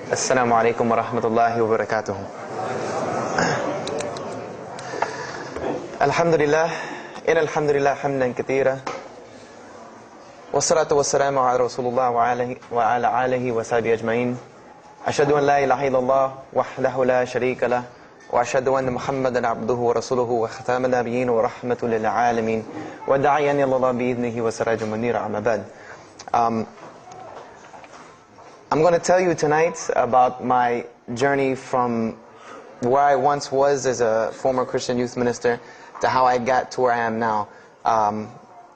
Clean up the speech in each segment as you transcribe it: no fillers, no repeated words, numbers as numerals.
Assalamu alaikum wa rahmatullahi wa barakatuh. Alhamdulillah, alhamdulillah hamdan kathira. Wassalatu wassalamu ala Rasulullah wa ala alihi wa sahbihi ajma'in. Ashhadu an la ilaha illallah wahdahu la sharika lah. Wa ashhadu anna Muhammadan abduhu wa rasuluhu wa khataman nabiyyin wa rahmatul lil alamin. Wa da'iyan ila Allah bi idnihi wa sirajun munira amma ba'd. I'm going to tell you tonight about my journey from where I once was as a former Christian youth minister to how I got to where I am now.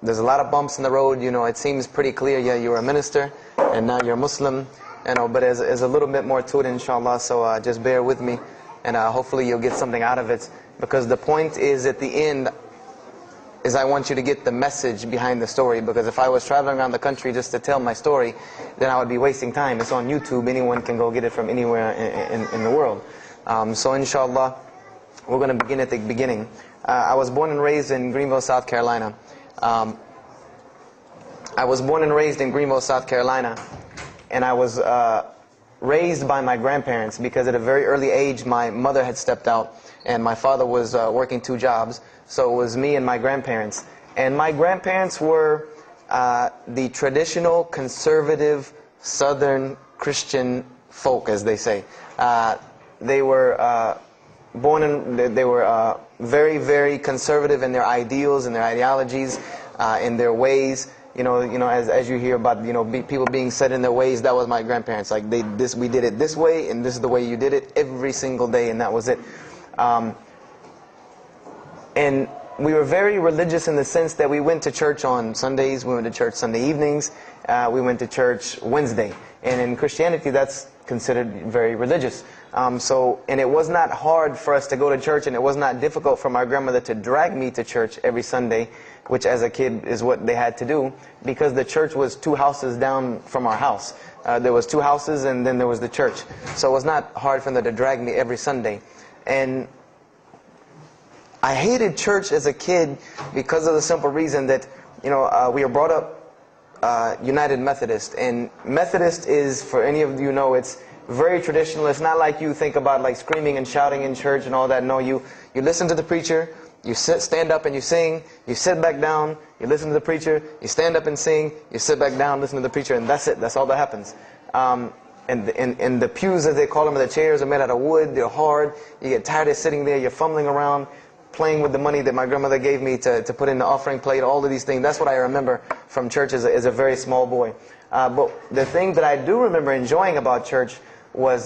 There's a lot of bumps in the road. You know, it seems pretty clear. Yeah, you're a minister and now you're a Muslim. You know, but there's a little bit more to it, inshallah. So just bear with me, and hopefully you'll get something out of it. Because the point is, at the end, is I want you to get the message behind the story. Because if I was traveling around the country just to tell my story, then I would be wasting time. It's on YouTube. Anyone can go get it from anywhere in the world. So inshallah, we're going to begin at the beginning. I was born and raised in Greenville, South Carolina. I was born and raised in Greenville, South Carolina. And I was raised by my grandparents because at a very early age, my mother had stepped out and my father was working 2 jobs. So it was me and my grandparents. And my grandparents were the traditional, conservative, Southern Christian folk, as they say. They were they were very, very conservative in their ideals and their ideologies, in their ways. You know, as you hear about, people being set in their ways. That was my grandparents. Like we did it this way, and this is the way you did it every single day, and that was it. And we were very religious in the sense that we went to church on Sundays, we went to church Sunday evenings, we went to church Wednesday. And in Christianity, that's considered very religious. And it was not hard for us to go to church, and it was not difficult for my grandmother to drag me to church every Sunday, which as a kid is what they had to do, because the church was 2 houses down from our house. There was 2 houses, and then there was the church. So it was not hard for them to drag me every Sunday. And I hated church as a kid because of the simple reason that, we were brought up United Methodist. And Methodist is, for any of you know, it's very traditional. It's not like you think about like screaming and shouting in church and all that. No, you listen to the preacher, you stand up and you sing, you sit back down, you listen to the preacher, you stand up and sing, you sit back down, listen to the preacher, and that's it. That's all that happens. And the pews, as they call them, the chairs are made out of wood, they're hard, you get tired of sitting there, you're fumbling around, playing with the money that my grandmother gave me to put in the offering plate, all of these things. That's what I remember from church as a very small boy. But the thing that I do remember enjoying about church was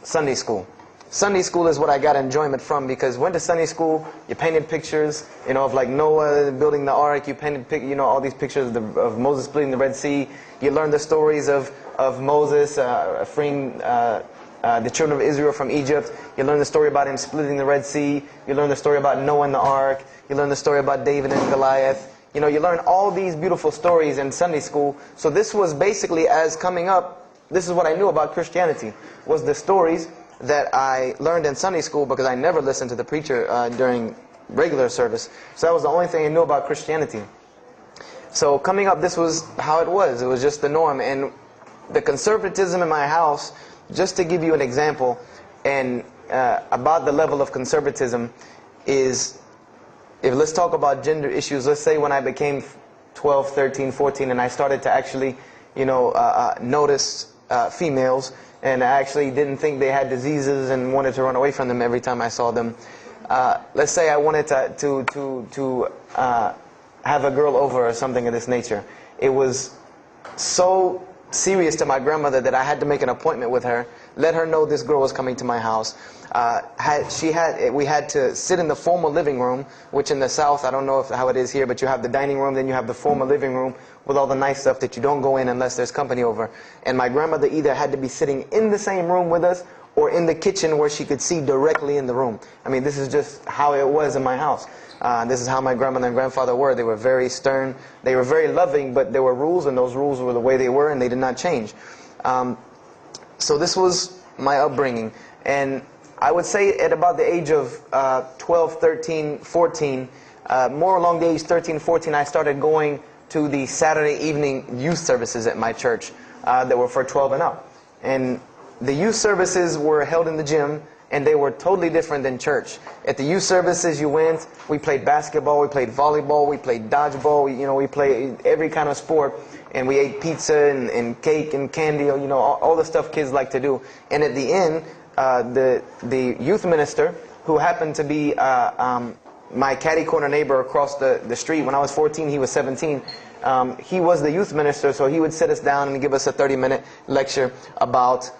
Sunday school. Sunday school is what I got enjoyment from, because went to Sunday school, you painted pictures, of like Noah building the ark, you painted, all these pictures of Moses splitting the Red Sea. You learned the stories of Moses freeing the children of Israel from Egypt. You learn the story about him splitting the Red Sea. You learn the story about Noah and the ark. You learn the story about David and Goliath. You learn all these beautiful stories in Sunday school. So this was basically, as coming up, this is what I knew about Christianity, was the stories that I learned in Sunday school, because I never listened to the preacher during regular service. So that was the only thing I knew about Christianity. So coming up, this was how it was. It was just the norm. And the conservatism in my house, just to give you an example, and about the level of conservatism, is, let's talk about gender issues. Let's say when I became 12, 13, 14, and I started to actually, notice females, and I actually didn't think they had diseases and wanted to run away from them every time I saw them. Let's say I wanted to have a girl over or something of this nature. It was so serious to my grandmother that I had to make an appointment with her, let her know this girl was coming to my house. We had to sit in the formal living room, which in the South, I don't know how it is here, but you have the dining room, then you have the formal living room with all the nice stuff that you don't go in unless there's company over. And my grandmother either had to be sitting in the same room with us or in the kitchen where she could see directly in the room. I mean, this is just how it was in my house. This is how my grandmother and grandfather were. They were very stern. They were very loving, but there were rules, and those rules were the way they were, and they did not change. So this was my upbringing. And I would say at about the age of 12, 13, 14, more along the age 13, 14, I started going to the Saturday evening youth services at my church that were for 12 and up. And the youth services were held in the gym, and they were totally different than church. At the youth services you went, we played basketball, we played volleyball, we played dodgeball, we played every kind of sport, and we ate pizza and cake and candy, all the stuff kids like to do. And at the end, the youth minister, who happened to be my catty corner neighbor across the street. When I was 14, he was 17. He was the youth minister, so he would sit us down and give us a 30-minute lecture about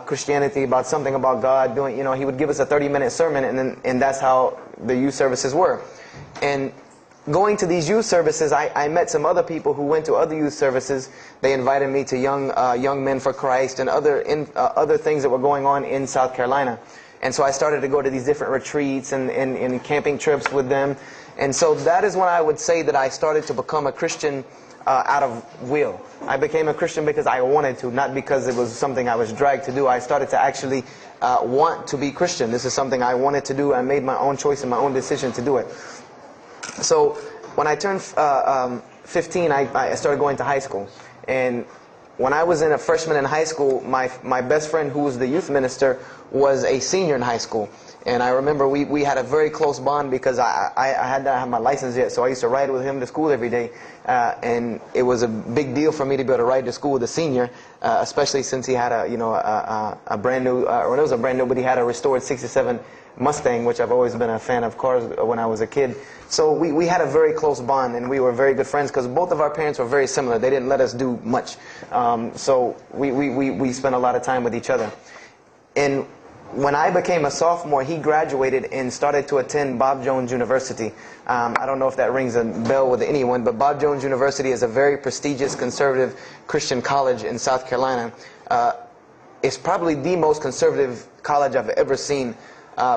Christianity, about something about God. He would give us a 30-minute sermon, and that's how the youth services were. And going to these youth services, I met some other people who went to other youth services. They invited me to Young Men for Christ and other things that were going on in South Carolina. And so I started to go to these different retreats and camping trips with them. And so that is when I would say that I started to become a Christian out of will. I became a Christian because I wanted to, not because it was something I was dragged to do. I started to actually want to be Christian. This is something I wanted to do. I made my own choice and my own decision to do it. So when I turned 15, I started going to high school. And when I was a freshman in high school, my best friend, who was the youth minister, was a senior in high school. And I remember we had a very close bond because I had not had my license yet, so I used to ride with him to school every day. And it was a big deal for me to be able to ride to school with a senior, especially since he had a brand new, or it was a brand new, but he had a restored '67 Mustang, which I've always been a fan of cars when I was a kid. So we had a very close bond, and we were very good friends because both of our parents were very similar. They didn't let us do much. So we spent a lot of time with each other. And when I became a sophomore, he graduated and started to attend Bob Jones University. I don't know if that rings a bell with anyone, but Bob Jones University is a very prestigious conservative Christian college in South Carolina. It's probably the most conservative college I've ever seen.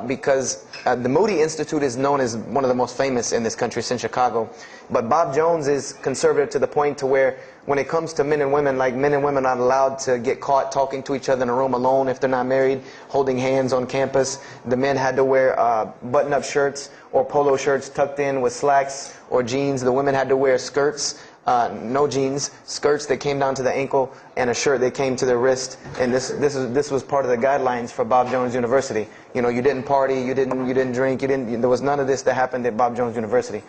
Because the Moody Institute is known as one of the most famous in this country since Chicago. But Bob Jones is conservative to the point to where when it comes to men and women, like men and women are not allowed to get caught talking to each other in a room alone if they're not married, holding hands on campus. The men had to wear button-up shirts or polo shirts tucked in with slacks or jeans. The women had to wear skirts. No jeans, skirts that came down to the ankle, and a shirt that came to the wrist. And this was part of the guidelines for Bob Jones University. You didn't party, you didn't drink, there was none of this that happened at Bob Jones University.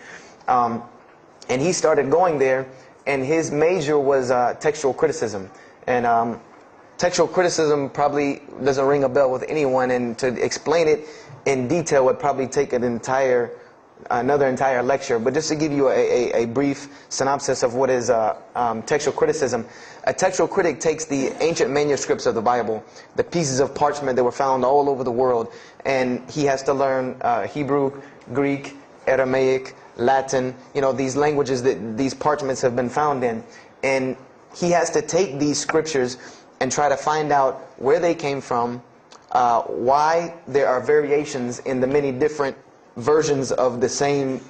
And he started going there, and his major was textual criticism. And textual criticism probably doesn't ring a bell with anyone, and to explain it in detail would probably take another entire lecture. But just to give you a brief synopsis of what is textual criticism. A textual critic takes the ancient manuscripts of the Bible, the pieces of parchment that were found all over the world, and he has to learn Hebrew, Greek, Aramaic, Latin, these languages that these parchments have been found in. And he has to take these scriptures and try to find out where they came from, why there are variations in the many different versions of the same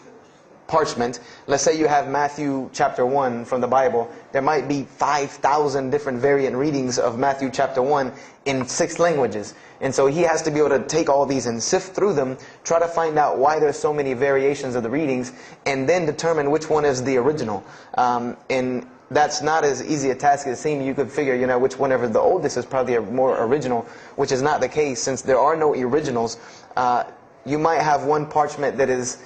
parchment. Let's say you have Matthew chapter 1 from the Bible. There might be 5,000 different variant readings of Matthew chapter 1 in 6 languages. And so he has to be able to take all these and sift through them, try to find out why there's so many variations of the readings, and then determine which one is the original. And that's not as easy a task as it seems. You could figure, which whenever the oldest is probably more original, which is not the case. Since there are no originals, you might have one parchment that is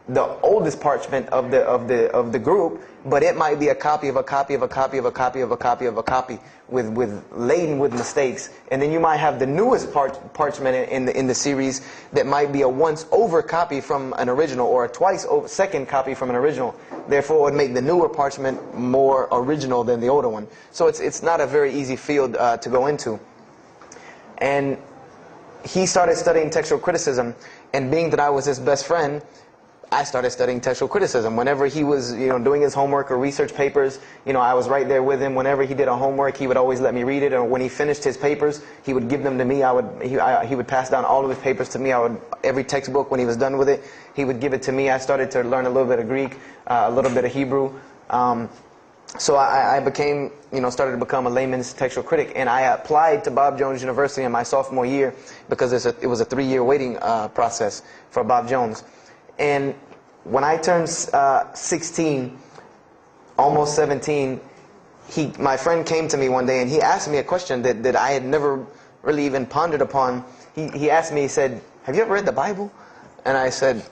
the oldest parchment of the group, but it might be a copy of a copy of a copy of a copy of a copy of a copy laden with mistakes. And then you might have the newest parchment in the series that might be a once over copy from an original, or a twice over second copy from an original. Therefore, it would make the newer parchment more original than the older one. So it's not a very easy field to go into. And he started studying textual criticism, and being that I was his best friend, I started studying textual criticism. Whenever he was, doing his homework or research papers, I was right there with him. Whenever he did a homework, he would always let me read it. Or when he finished his papers, he would give them to me. He would pass down all of his papers to me. Every textbook, when he was done with it, he would give it to me. I started to learn a little bit of Greek, a little bit of Hebrew. So I became, started to become a layman's textual critic, and I applied to Bob Jones University in my sophomore year because it was a 3-year waiting process for Bob Jones. And when I turned 16, almost 17, my friend came to me one day and he asked me a question that I had never really even pondered upon. He asked me, he said, "Have you ever read the Bible?" And I said,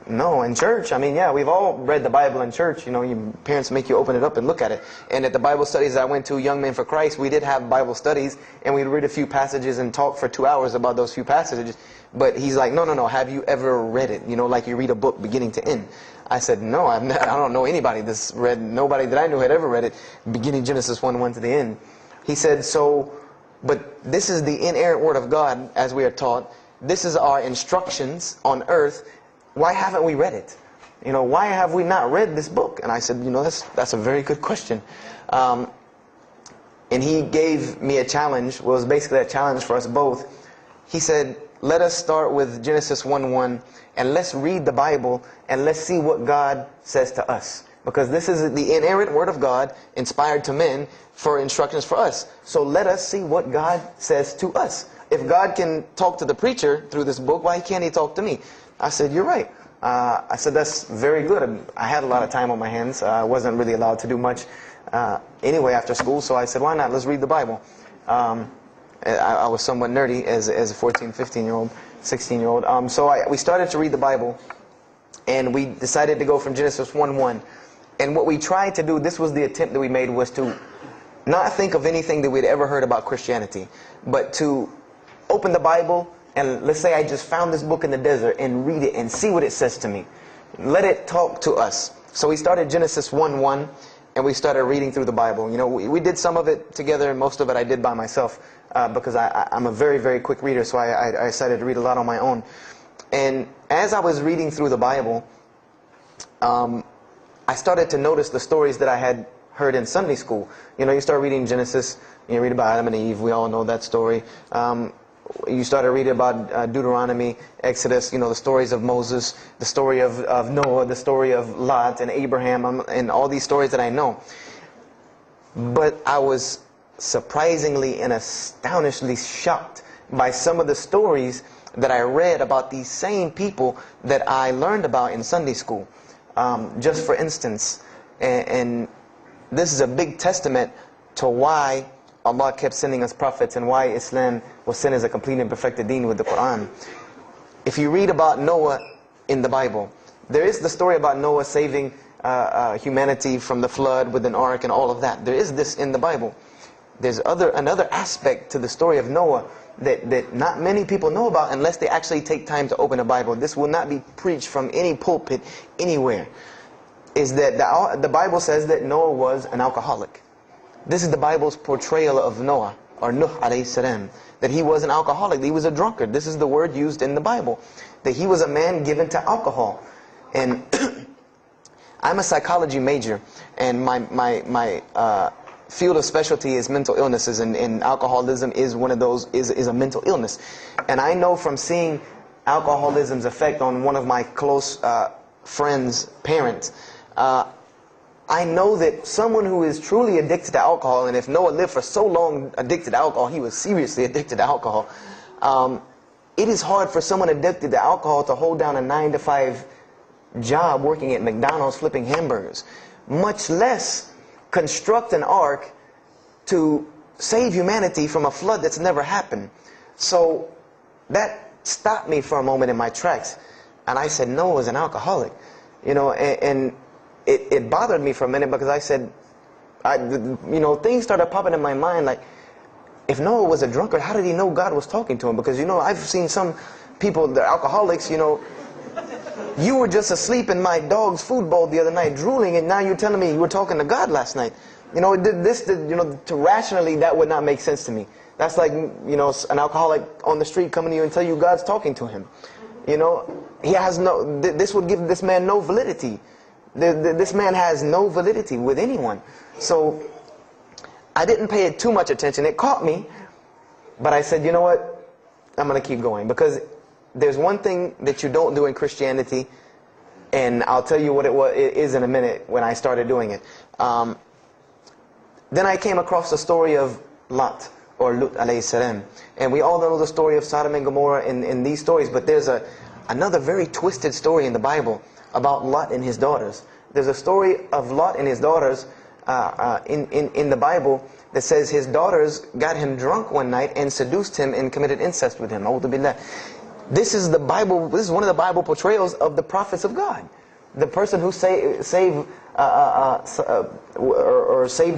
no, in church. I mean, yeah, we've all read the Bible in church. You know, your parents make you open it up and look at it. And at the Bible studies I went to, Young Men for Christ, we did have Bible studies, and we'd read a few passages and talk for 2 hours about those few passages. But he's like, no, have you ever read it? You know, like you read a book beginning to end. I said, no, I don't know anybody that's read, nobody that I knew had ever read it, beginning Genesis 1:1 to the end. He said, but this is the inerrant Word of God, as we are taught. This is our instructions on earth. Why haven't we read it? You know, why have we not read this book? And I said, you know, that's a very good question. And he gave me a challenge. Well, it was basically a challenge for us both. He said, let us start with Genesis 1:1 and let's read the Bible and let's see what God says to us. Because this is the inerrant Word of God, inspired to men for instructions for us. So let us see what God says to us. If God can talk to the preacher through this book, why can't He talk to me? I said, you're right. I said, that's very good. I had a lot of time on my hands. I wasn't really allowed to do much anyway after school, so I said, why not? Let's read the Bible. I was somewhat nerdy as a 14, 15-year-old, 16-year-old. So we started to read the Bible, and we decided to go from Genesis 1:1. And what we tried to do, this was the attempt that we made, was to not think of anything that we'd ever heard about Christianity, but to open the Bible, and let's say I just found this book in the desert, and read it and see what it says to me. Let it talk to us. So we started Genesis 1:1, and we started reading through the Bible. You know, we did some of it together, and most of it I did by myself, because I'm a very, very quick reader, so I decided to read a lot on my own. And as I was reading through the Bible, I started to notice the stories that I had heard in Sunday school. You know, you start reading Genesis, you read about Adam and Eve, we all know that story. You started reading about Deuteronomy, Exodus, you know, the stories of Moses, the story of Noah, the story of Lot and Abraham, and all these stories that I know. But I was surprisingly and astonishingly shocked by some of the stories that I read about these same people that I learned about in Sunday school. Just for instance, and this is a big testament to why Allah kept sending us prophets and why Islam was sent as a complete and perfected deen with the Quran. If you read about Noah in the Bible, there is the story about Noah saving humanity from the flood with an ark and all of that. There is this in the Bible. There's another aspect to the story of Noah that not many people know about unless they actually take time to open a Bible. This will not be preached from any pulpit anywhere. Is that the Bible says that Noah was an alcoholic. This is the Bible's portrayal of Noah, or Nuh alayhi salam, that he was an alcoholic, that he was a drunkard. This is the word used in the Bible, that he was a man given to alcohol. And I'm a psychology major, and my field of specialty is mental illnesses, and alcoholism is one of those, is a mental illness. And I know from seeing alcoholism's effect on one of my close friends' parents, I know that someone who is truly addicted to alcohol, and if Noah lived for so long addicted to alcohol, he was seriously addicted to alcohol. It is hard for someone addicted to alcohol to hold down a 9-to-5 job working at McDonald's flipping hamburgers, much less construct an ark to save humanity from a flood that's never happened. So that stopped me for a moment in my tracks, and I said, Noah was an alcoholic. You know, and it bothered me for a minute, because I said, you know, things started popping in my mind like, if Noah was a drunkard, how did he know God was talking to him? Because, you know, I've seen some people, they're alcoholics, you know, you were just asleep in my dog's food bowl the other night drooling, and now you're telling me you were talking to God last night. You know, you know, to rationally, that would not make sense to me. That's like, you know, an alcoholic on the street coming to you and tell you God's talking to him. You know, he has no, this would give this man no validity. This man has no validity with anyone. So I didn't pay it too much attention. It caught me, but I said, you know what, I'm going to keep going, because there's one thing that you don't do in Christianity, and I'll tell you what it is in a minute when I started doing it. Then I came across the story of Lot, or Lut alayhi salam. And we all know the story of Sodom and Gomorrah in these stories, but there's another very twisted story in the Bible about Lot and his daughters. There's a story of Lot and his daughters in the Bible that says his daughters got him drunk one night and seduced him and committed incest with him. A'udhu billah. This is the Bible. This is one of the Bible portrayals of the prophets of God. The person who saved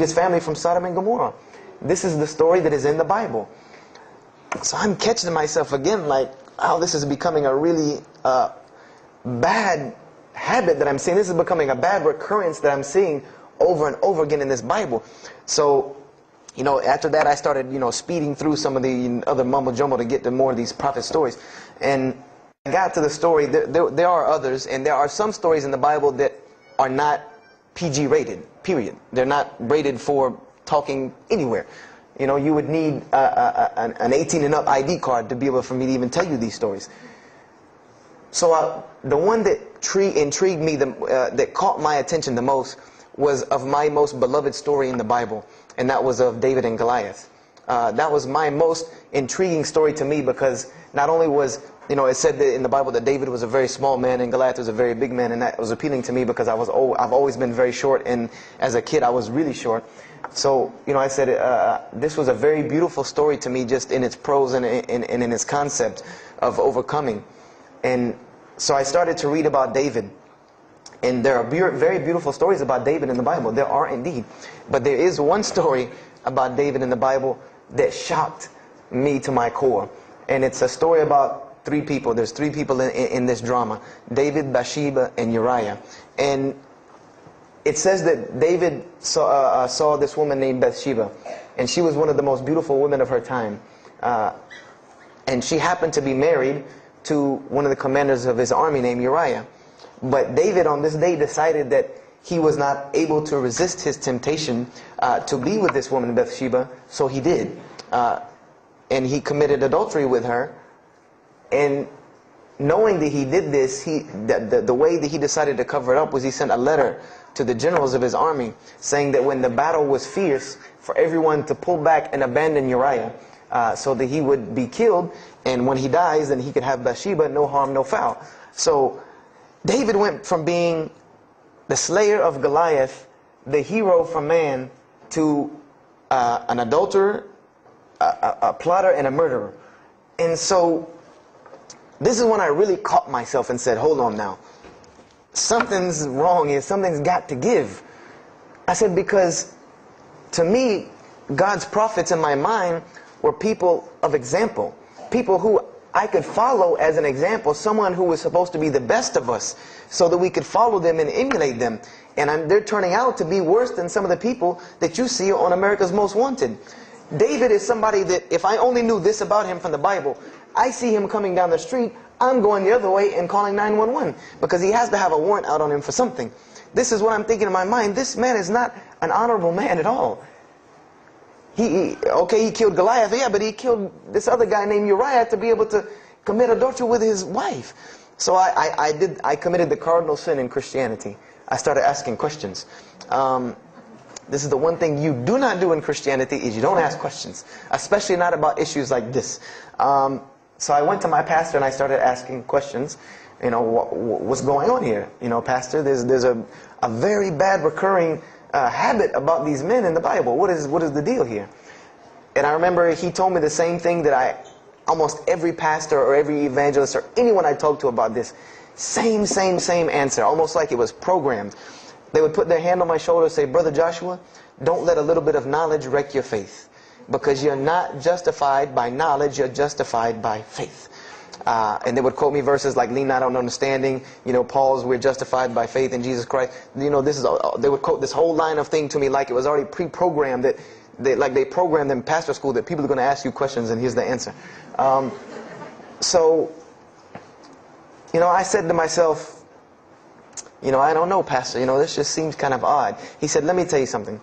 his family from Sodom and Gomorrah. This is the story that is in the Bible. So I'm catching myself again, like, how this is becoming a really bad habit that I'm seeing. This is becoming a bad recurrence that I'm seeing over and over again in this Bible. So, you know, after that I started, you know, speeding through some of the other mumbo jumbo to get to more of these prophet stories. And I got to the story, there are others, and there are some stories in the Bible that are not PG rated, period. They're not rated for talking anywhere. You know, you would need an 18 and up ID card to be able for me to even tell you these stories. So the one that intrigued me, that caught my attention the most, was of my most beloved story in the Bible, and that was of David and Goliath. That was my most intriguing story to me, because not only was, you know, it said that in the Bible that David was a very small man and Goliath was a very big man, and that was appealing to me because I've always been very short, and as a kid I was really short. So, you know, I said this was a very beautiful story to me, just in its prose and in its concept of overcoming. And so I started to read about David. And there are very beautiful stories about David in the Bible. There are indeed. But there is one story about David in the Bible that shocked me to my core. And it's a story about three people. There's three people in this drama: David, Bathsheba, and Uriah. And it says that David saw this woman named Bathsheba. And she was one of the most beautiful women of her time. And she happened to be married to one of the commanders of his army named Uriah. But David on this day decided that he was not able to resist his temptation to be with this woman Bathsheba, so he did. And he committed adultery with her. And knowing that he did this, the way that he decided to cover it up was he sent a letter to the generals of his army saying that when the battle was fierce, for everyone to pull back and abandon Uriah, so that he would be killed, and when he dies, then he could have Bathsheba, no harm, no foul. So David went from being the slayer of Goliath, the hero from man, to an adulterer, a plotter, and a murderer. And so this is when I really caught myself and said, hold on now. Something's wrong here. Something's got to give. I said, because to me, God's prophets in my mind were people of example. People who I could follow as an example. Someone who was supposed to be the best of us, so that we could follow them and emulate them. And they're turning out to be worse than some of the people that you see on America's Most Wanted. David is somebody that, if I only knew this about him from the Bible, I see him coming down the street, I'm going the other way and calling 911, because he has to have a warrant out on him for something. This is what I'm thinking in my mind. This man is not an honorable man at all. Okay, he killed Goliath, yeah, but he killed this other guy named Uriah to be able to commit adultery with his wife. So I committed the cardinal sin in Christianity. I started asking questions. This is the one thing you do not do in Christianity, is you don't ask questions, especially not about issues like this. So I went to my pastor and I started asking questions. You know, what's going on here? You know, pastor, there's a very bad recurring habit about these men in the Bible. What is the deal here? And I remember he told me the same thing that almost every pastor or every evangelist or anyone I talked to about this, same answer, almost like it was programmed. They would put their hand on my shoulder and say, Brother Joshua, don't let a little bit of knowledge wreck your faith. Because you're not justified by knowledge, you're justified by faith. And they would quote me verses like, lean not on understanding, you know, Paul's, we're justified by faith in Jesus Christ. You know, they would quote this whole line of thing to me like it was already pre-programmed, that they programmed in pastor school that people are going to ask you questions and here's the answer. So, you know, I said to myself, you know, I don't know, pastor, you know, this just seems kind of odd. He said, let me tell you something.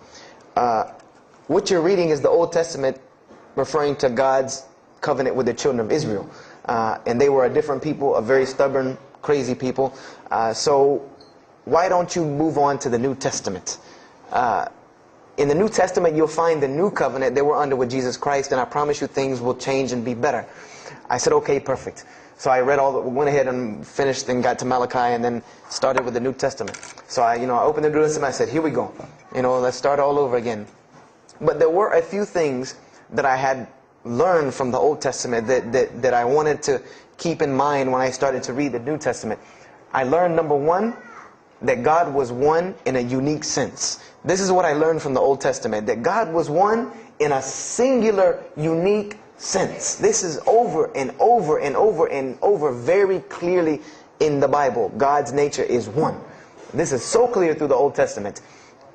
What you're reading is the Old Testament referring to God's covenant with the children of Israel. And they were a different people, a very stubborn, crazy people. So why don't you move on to the New Testament? In the New Testament, you'll find the new covenant they were under with Jesus Christ, and I promise you things will change and be better. I said, okay, perfect. So I went ahead and finished and got to Malachi and then started with the New Testament. So I opened the New Testament. I said, here we go. Let's start all over again. But there were a few things that I had learned from the Old Testament that I wanted to keep in mind when I started to read the New Testament. I learned, number one, that God was one in a unique sense. This is what I learned from the Old Testament, that God was one in a singular, unique sense. This is over and over and over and over very clearly in the Bible. God's nature is one. This is so clear through the Old Testament.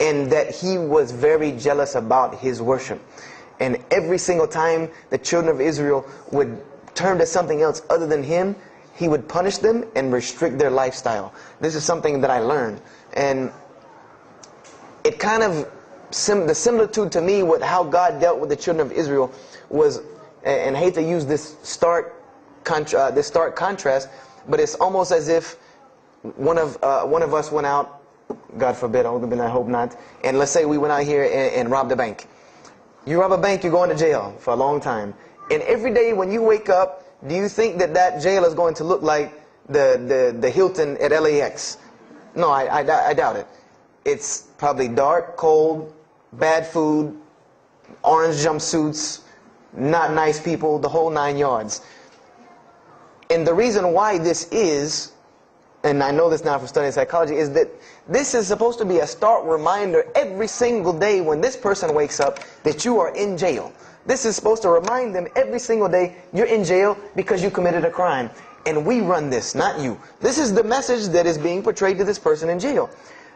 And that He was very jealous about His worship. And every single time the children of Israel would turn to something else other than Him, He would punish them and restrict their lifestyle. This is something that I learned. And it kind of, the similitude to me with how God dealt with the children of Israel was, and I hate to use this stark contrast, but it's almost as if one of us went out, God forbid, I hope not, and let's say we went out here and robbed a bank. You rob a bank, you're going to jail for a long time. And every day when you wake up, do you think that jail is going to look like the Hilton at LAX? No, I doubt it. It's probably dark, cold, bad food, orange jumpsuits, not nice people, the whole 9 yards. And the reason why this is, and I know this now from studying psychology, is that this is supposed to be a stark reminder every single day when this person wakes up that you are in jail. This is supposed to remind them every single day you're in jail because you committed a crime. And we run this, not you. This is the message that is being portrayed to this person in jail.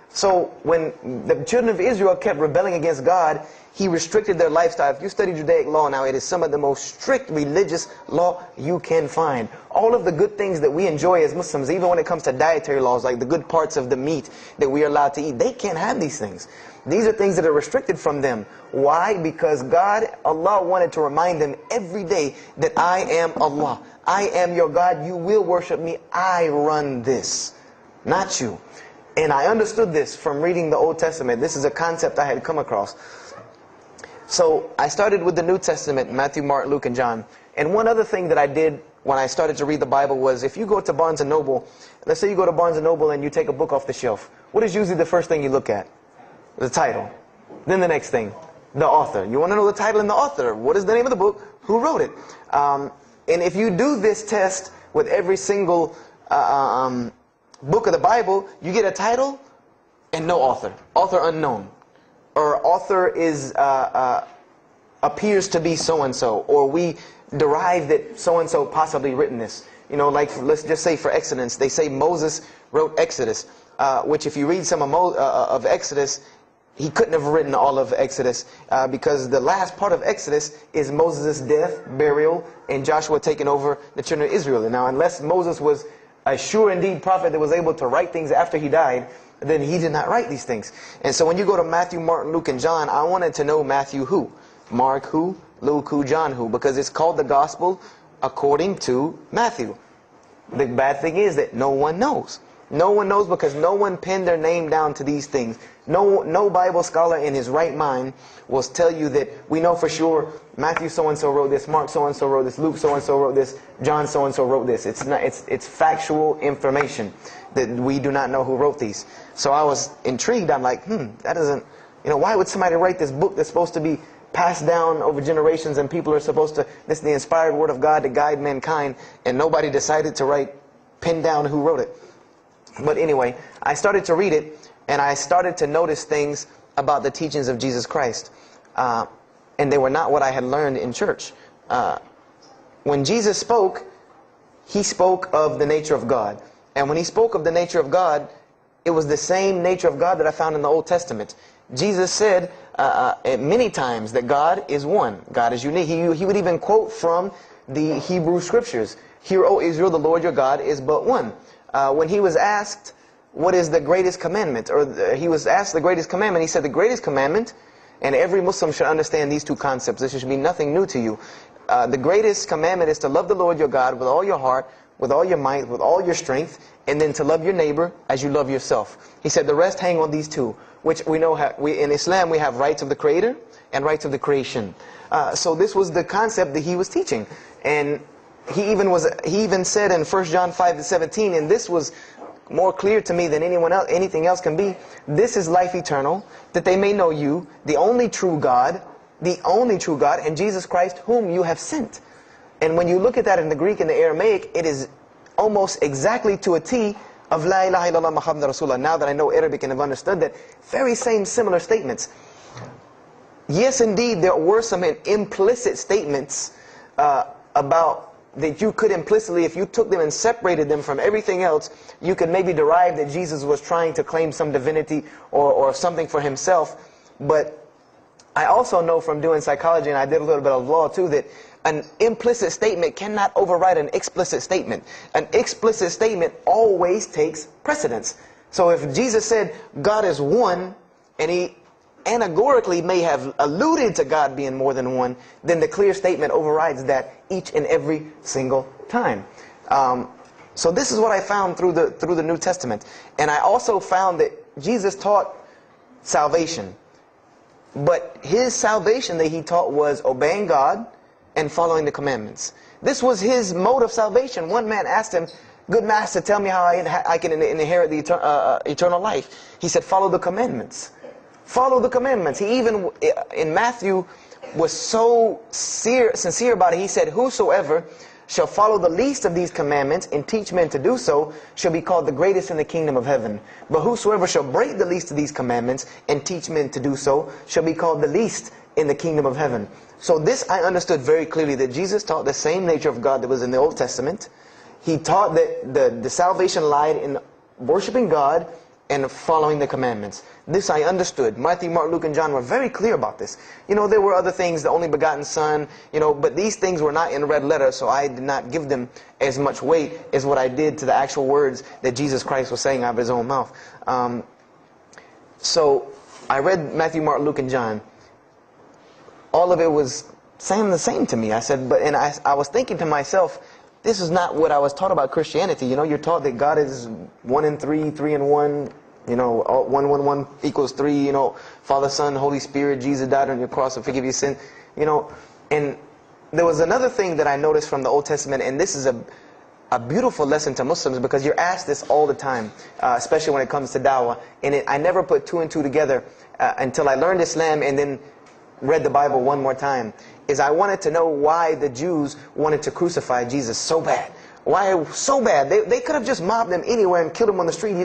So when the children of Israel kept rebelling against God, He restricted their lifestyle. If you study Judaic law now, it is some of the most strict religious law you can find. All of the good things that we enjoy as Muslims, even when it comes to dietary laws, like the good parts of the meat that we are allowed to eat, they can't have these things. These are things that are restricted from them. Why? Because God, Allah, wanted to remind them every day that I am Allah. I am your God. You will worship me. I run this, not you. And I understood this from reading the Old Testament. This is a concept I had come across. So I started with the New Testament, Matthew, Mark, Luke, and John. And one other thing that I did when I started to read the Bible was, if you go to Barnes & Noble, let's say you go to Barnes & Noble and you take a book off the shelf, what is usually the first thing you look at? The title. Then the next thing, the author. You want to know the title and the author. What is the name of the book? Who wrote it? And if you do this test with every single book of the Bible, you get a title and no author. Author unknown. Or author is appears to be so-and-so. Or we derive that so-and-so possibly written this. Like let's just say for Exodus, they say Moses wrote Exodus. Which if you read some of Exodus, he couldn't have written all of Exodus because the last part of Exodus is Moses' death, burial, and Joshua taking over the children of Israel. And now unless Moses was a sure indeed prophet that was able to write things after he died, then he did not write these things. And so when you go to Matthew, Mark, Luke, and John, I wanted to know Matthew who, Mark who, Luke who, John who, because it's called the Gospel according to Matthew. The bad thing is that no one knows. No one knows because no one penned their name down to these things. No Bible scholar in his right mind will tell you that we know for sure Matthew so-and-so wrote this, Mark so-and-so wrote this, Luke so-and-so wrote this, John so-and-so wrote this. It's factual information that we do not know who wrote these. So I was intrigued. I'm like, that doesn't, why would somebody write this book that's supposed to be passed down over generations and people are supposed to, this is the inspired word of God to guide mankind, and nobody decided to pin down who wrote it. But anyway, I started to read it, and I started to notice things about the teachings of Jesus Christ. And they were not what I had learned in church. When Jesus spoke, He spoke of the nature of God. And when He spoke of the nature of God, it was the same nature of God that I found in the Old Testament. Jesus said many times that God is one. God is unique. He would even quote from the Hebrew Scriptures. Hear, O Israel, the Lord your God is but one. When He was asked, what is the greatest commandment? Or He was asked the greatest commandment. He said the greatest commandment, and every Muslim should understand these two concepts. This should be nothing new to you. The greatest commandment is to love the Lord your God with all your heart, with all your might, with all your strength, and then to love your neighbor as you love yourself. He said the rest hang on these two, which we know in Islam we have rights of the Creator and rights of the creation. So this was the concept that He was teaching. And he even said in 1 John 5:17, and this was more clear to me than anything else can be, this is life eternal, that they may know you, the only true God, and Jesus Christ, whom you have sent. And when you look at that in the Greek and the Aramaic, it is almost exactly to a T of La ilaha illallah Muhammad Rasulullah. Now that I know Arabic and have understood that, very same similar statements. Yes, indeed, there were some implicit statements about that you could implicitly, if you took them and separated them from everything else, you could maybe derive that Jesus was trying to claim some divinity or something for himself. But I also know from doing psychology, and I did a little bit of law too, that an implicit statement cannot override an explicit statement. An explicit statement always takes precedence. So if Jesus said God is one, and he anagorically may have alluded to God being more than one, then the clear statement overrides that each and every single time. So this is what I found through the New Testament. And I also found that Jesus taught salvation. But his salvation that he taught was obeying God and following the commandments. This was his mode of salvation. One man asked him, "Good master, tell me how I can inherit the eternal life." He said, "Follow the commandments." Follow the commandments. He even, in Matthew, was so sincere about it. He said, "Whosoever shall follow the least of these commandments and teach men to do so shall be called the greatest in the kingdom of heaven. But whosoever shall break the least of these commandments and teach men to do so shall be called the least in the kingdom of heaven." So this I understood very clearly, that Jesus taught the same nature of God that was in the Old Testament. He taught that the salvation lied in worshiping God and following the commandments. This I understood. Matthew, Mark, Luke, and John were very clear about this. You know, there were other things, the only begotten Son, you know, but these things were not in red letter, so I did not give them as much weight as what I did to the actual words that Jesus Christ was saying out of his own mouth. So I read Matthew, Mark, Luke, and John. All of it was saying the same to me. I said, and I was thinking to myself, this is not what I was taught about Christianity. You know, you're taught that God is 1 in 3, 3 in 1. You know, 1, 1, 1 equals 3. You know, Father, Son, Holy Spirit. Jesus died on your cross to forgive your sin. You know, and there was another thing that I noticed from the Old Testament, and this is a beautiful lesson to Muslims, because you're asked this all the time, especially when it comes to dawah. And I never put 2 and 2 together until I learned Islam and then read the Bible one more time. Is I wanted to know why the Jews wanted to crucify Jesus so bad. Why so bad? They could have just mobbed him anywhere and killed him on the street.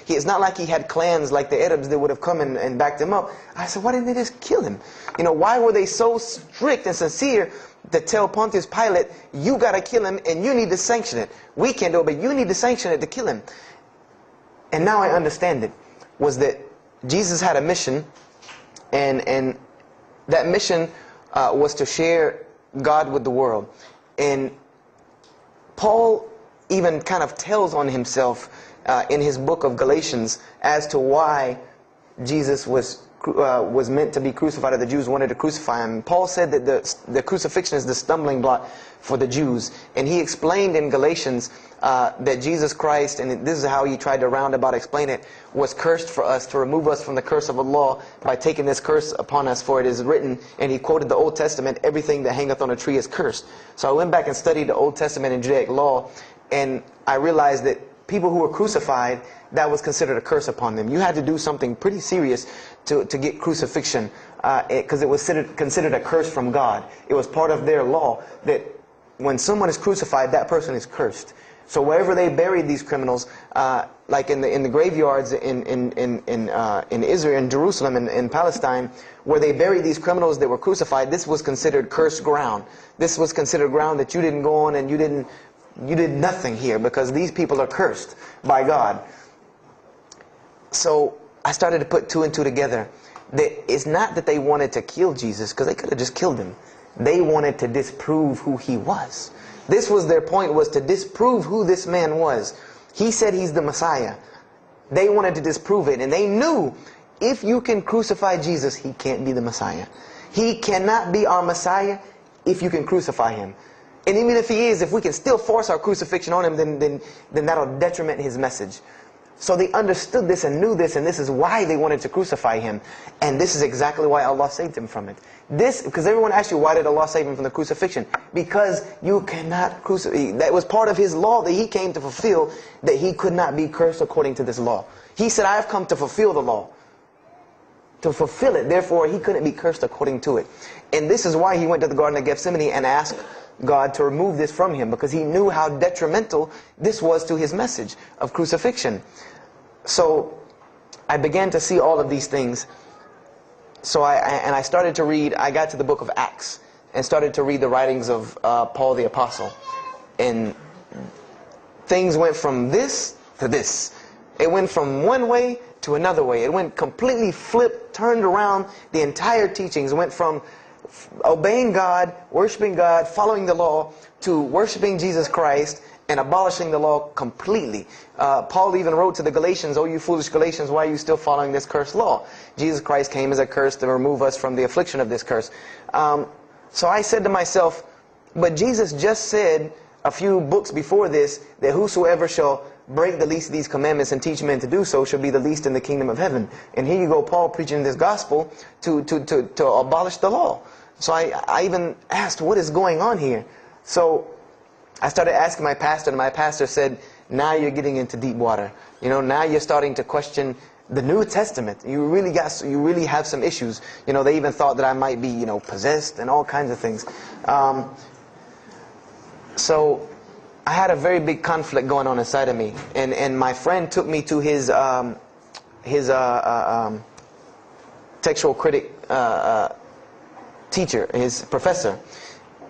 It's not like he had clans like the Arabs that would have come and backed him up. I said, why didn't they just kill him? You know, why were they so strict and sincere to tell Pontius Pilate, you got to kill him and you need to sanction it? We can't do it, but you need to sanction it to kill him. And now I understand it, was that Jesus had a mission, and that mission was to share God with the world. And Paul even kind of tells on himself in his book of Galatians as to why Jesus was meant to be crucified, or the Jews wanted to crucify him. Paul said that the crucifixion is the stumbling block for the Jews. And he explained in Galatians that Jesus Christ, and this is how he tried to roundabout explain it, was cursed for us, to remove us from the curse of the law by taking this curse upon us. For it is written, and he quoted the Old Testament, everything that hangeth on a tree is cursed. So I went back and studied the Old Testament and Judaic law, and I realized that people who were crucified, that was considered a curse upon them. You had to do something pretty serious to get crucifixion, because it was considered a curse from God. It was part of their law that when someone is crucified, that person is cursed. So wherever they buried these criminals, like in the graveyards in Israel, in Jerusalem, in Palestine, where they buried these criminals that were crucified, this was considered cursed ground. This was considered ground that you didn't go on, and you did nothing here, because these people are cursed by God. So I started to put 2 and 2 together. It's not that they wanted to kill Jesus, because they could have just killed him. They wanted to disprove who he was. This was their point, was to disprove who this man was. He said he's the Messiah. They wanted to disprove it, and they knew if you can crucify Jesus, he can't be the Messiah. He cannot be our Messiah if you can crucify him. And even if he is, if we can still force our crucifixion on him, then that'll detriment his message. So they understood this and knew this, and this is why they wanted to crucify him. And this is exactly why Allah saved him from it. Because everyone asks you, why did Allah save him from the crucifixion? Because you cannot crucify. That was part of his law that he came to fulfill, that he could not be cursed according to this law. He said, I have come to fulfill the law. To fulfill it. Therefore, he couldn't be cursed according to it. And this is why he went to the Garden of Gethsemane and asked God to remove this from him, because he knew how detrimental this was to his message of crucifixion. So I began to see all of these things. So I started to read. I got to the book of Acts and started to read the writings of Paul the Apostle. And things went from this to this. It went from one way to another way. It went completely flipped, turned around. The entire teachings went from obeying God, worshiping God, following the law, to worshiping Jesus Christ and abolishing the law completely. Paul even wrote to the Galatians, "Oh, you foolish Galatians, why are you still following this cursed law? Jesus Christ came as a curse to remove us from the affliction of this curse." So I said to myself, but Jesus just said a few books before this that whosoever shall break the least of these commandments and teach men to do so shall be the least in the kingdom of heaven. And here you go, Paul preaching this gospel to abolish the law. So I even asked, what is going on here? So I started asking my pastor, and my pastor said, now you're getting into deep water. You know, now you're starting to question the New Testament. You really have some issues. You know, they even thought that I might be, possessed and all kinds of things. So I had a very big conflict going on inside of me, and my friend took me to his textual critic teacher, his professor.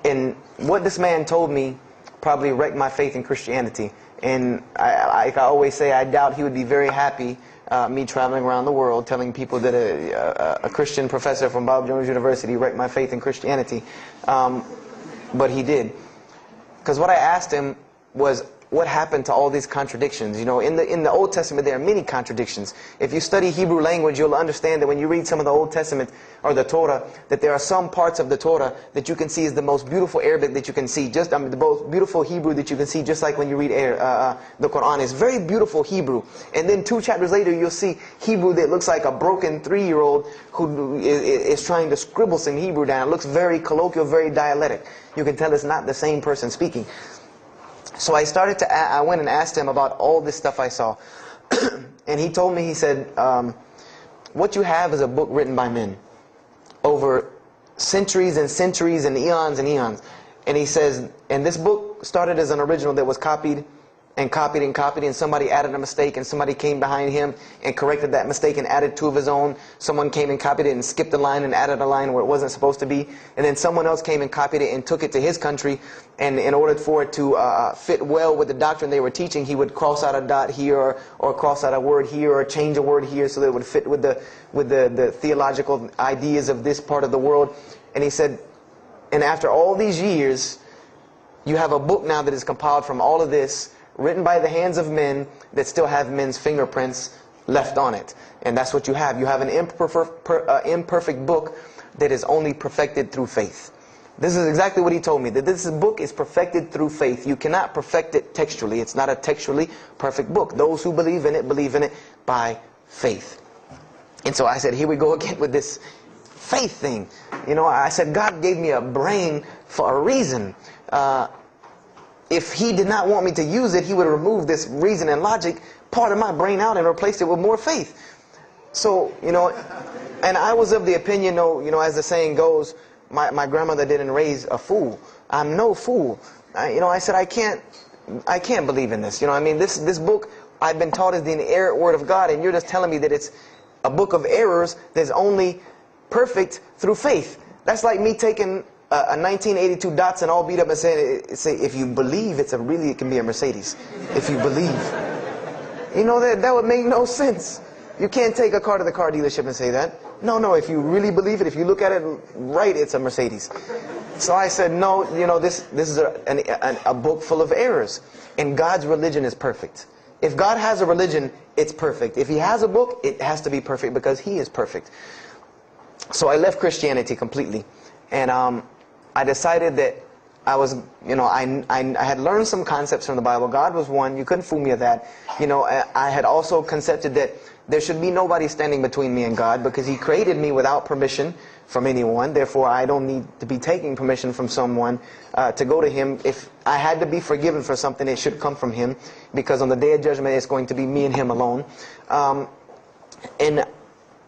And what this man told me probably wrecked my faith in Christianity. And I always say, I doubt he would be very happy me traveling around the world telling people that a Christian professor from Bob Jones University wrecked my faith in Christianity. But he did. Because what I asked him was, what happened to all these contradictions? You know, in the Old Testament there are many contradictions. If you study Hebrew language, you'll understand that when you read some of the Old Testament or the Torah, that there are some parts of the Torah that you can see is the most beautiful Arabic that you can see, the most beautiful Hebrew that you can see, just like when you read the Quran. It's very beautiful Hebrew. And then 2 chapters later, you'll see Hebrew that looks like a broken 3-year-old who is trying to scribble some Hebrew down. It looks very colloquial, very dialectic. You can tell it's not the same person speaking. So I went and asked him about all this stuff I saw. And he told me, he said, what you have is a book written by men over centuries and centuries and eons and eons. And he says, and this book started as an original that was copied and copied and copied, and somebody added a mistake, and somebody came behind him and corrected that mistake and added 2 of his own. Someone came and copied it and skipped a line and added a line where it wasn't supposed to be. And then someone else came and copied it and took it to his country, and in order for it to fit well with the doctrine they were teaching, he would cross out a dot here or cross out a word here or change a word here so that it would fit with the theological ideas of this part of the world. And he said, and after all these years, you have a book now that is compiled from all of this, written by the hands of men that still have men's fingerprints left on it. And that's what you have. You have an imperfect book that is only perfected through faith. This is exactly what he told me, that this book is perfected through faith. You cannot perfect it textually. It's not a textually perfect book. Those who believe in it by faith. And so I said, here we go again with this faith thing. You know, I said, God gave me a brain for a reason. If he did not want me to use it, he would remove this reason and logic part of my brain out and replace it with more faith. So, and I was of the opinion, as the saying goes, my grandmother didn't raise a fool. I'm no fool. I said, I can't believe in this. This book I've been taught is the inerrant word of God, and you're just telling me that it's a book of errors that's only perfect through faith. That's like me taking a 1982 Datsun all beat up and say, if you believe, it can be a Mercedes. If you believe. That would make no sense. You can't take a car to the car dealership and say that. No, if you really believe it, if you look at it right, it's a Mercedes. So I said, no, this is a book full of errors. And God's religion is perfect. If God has a religion, it's perfect. If he has a book, it has to be perfect because he is perfect. So I left Christianity completely. And I decided that I was, you know, I had learned some concepts from the Bible. God was one. You couldn't fool me of that. You know, I had also concepted that there should be nobody standing between me and God, because He created me without permission from anyone. Therefore, I don't need to be taking permission from someone to go to Him. If I had to be forgiven for something, it should come from Him, because on the Day of Judgment, it's going to be me and Him alone. And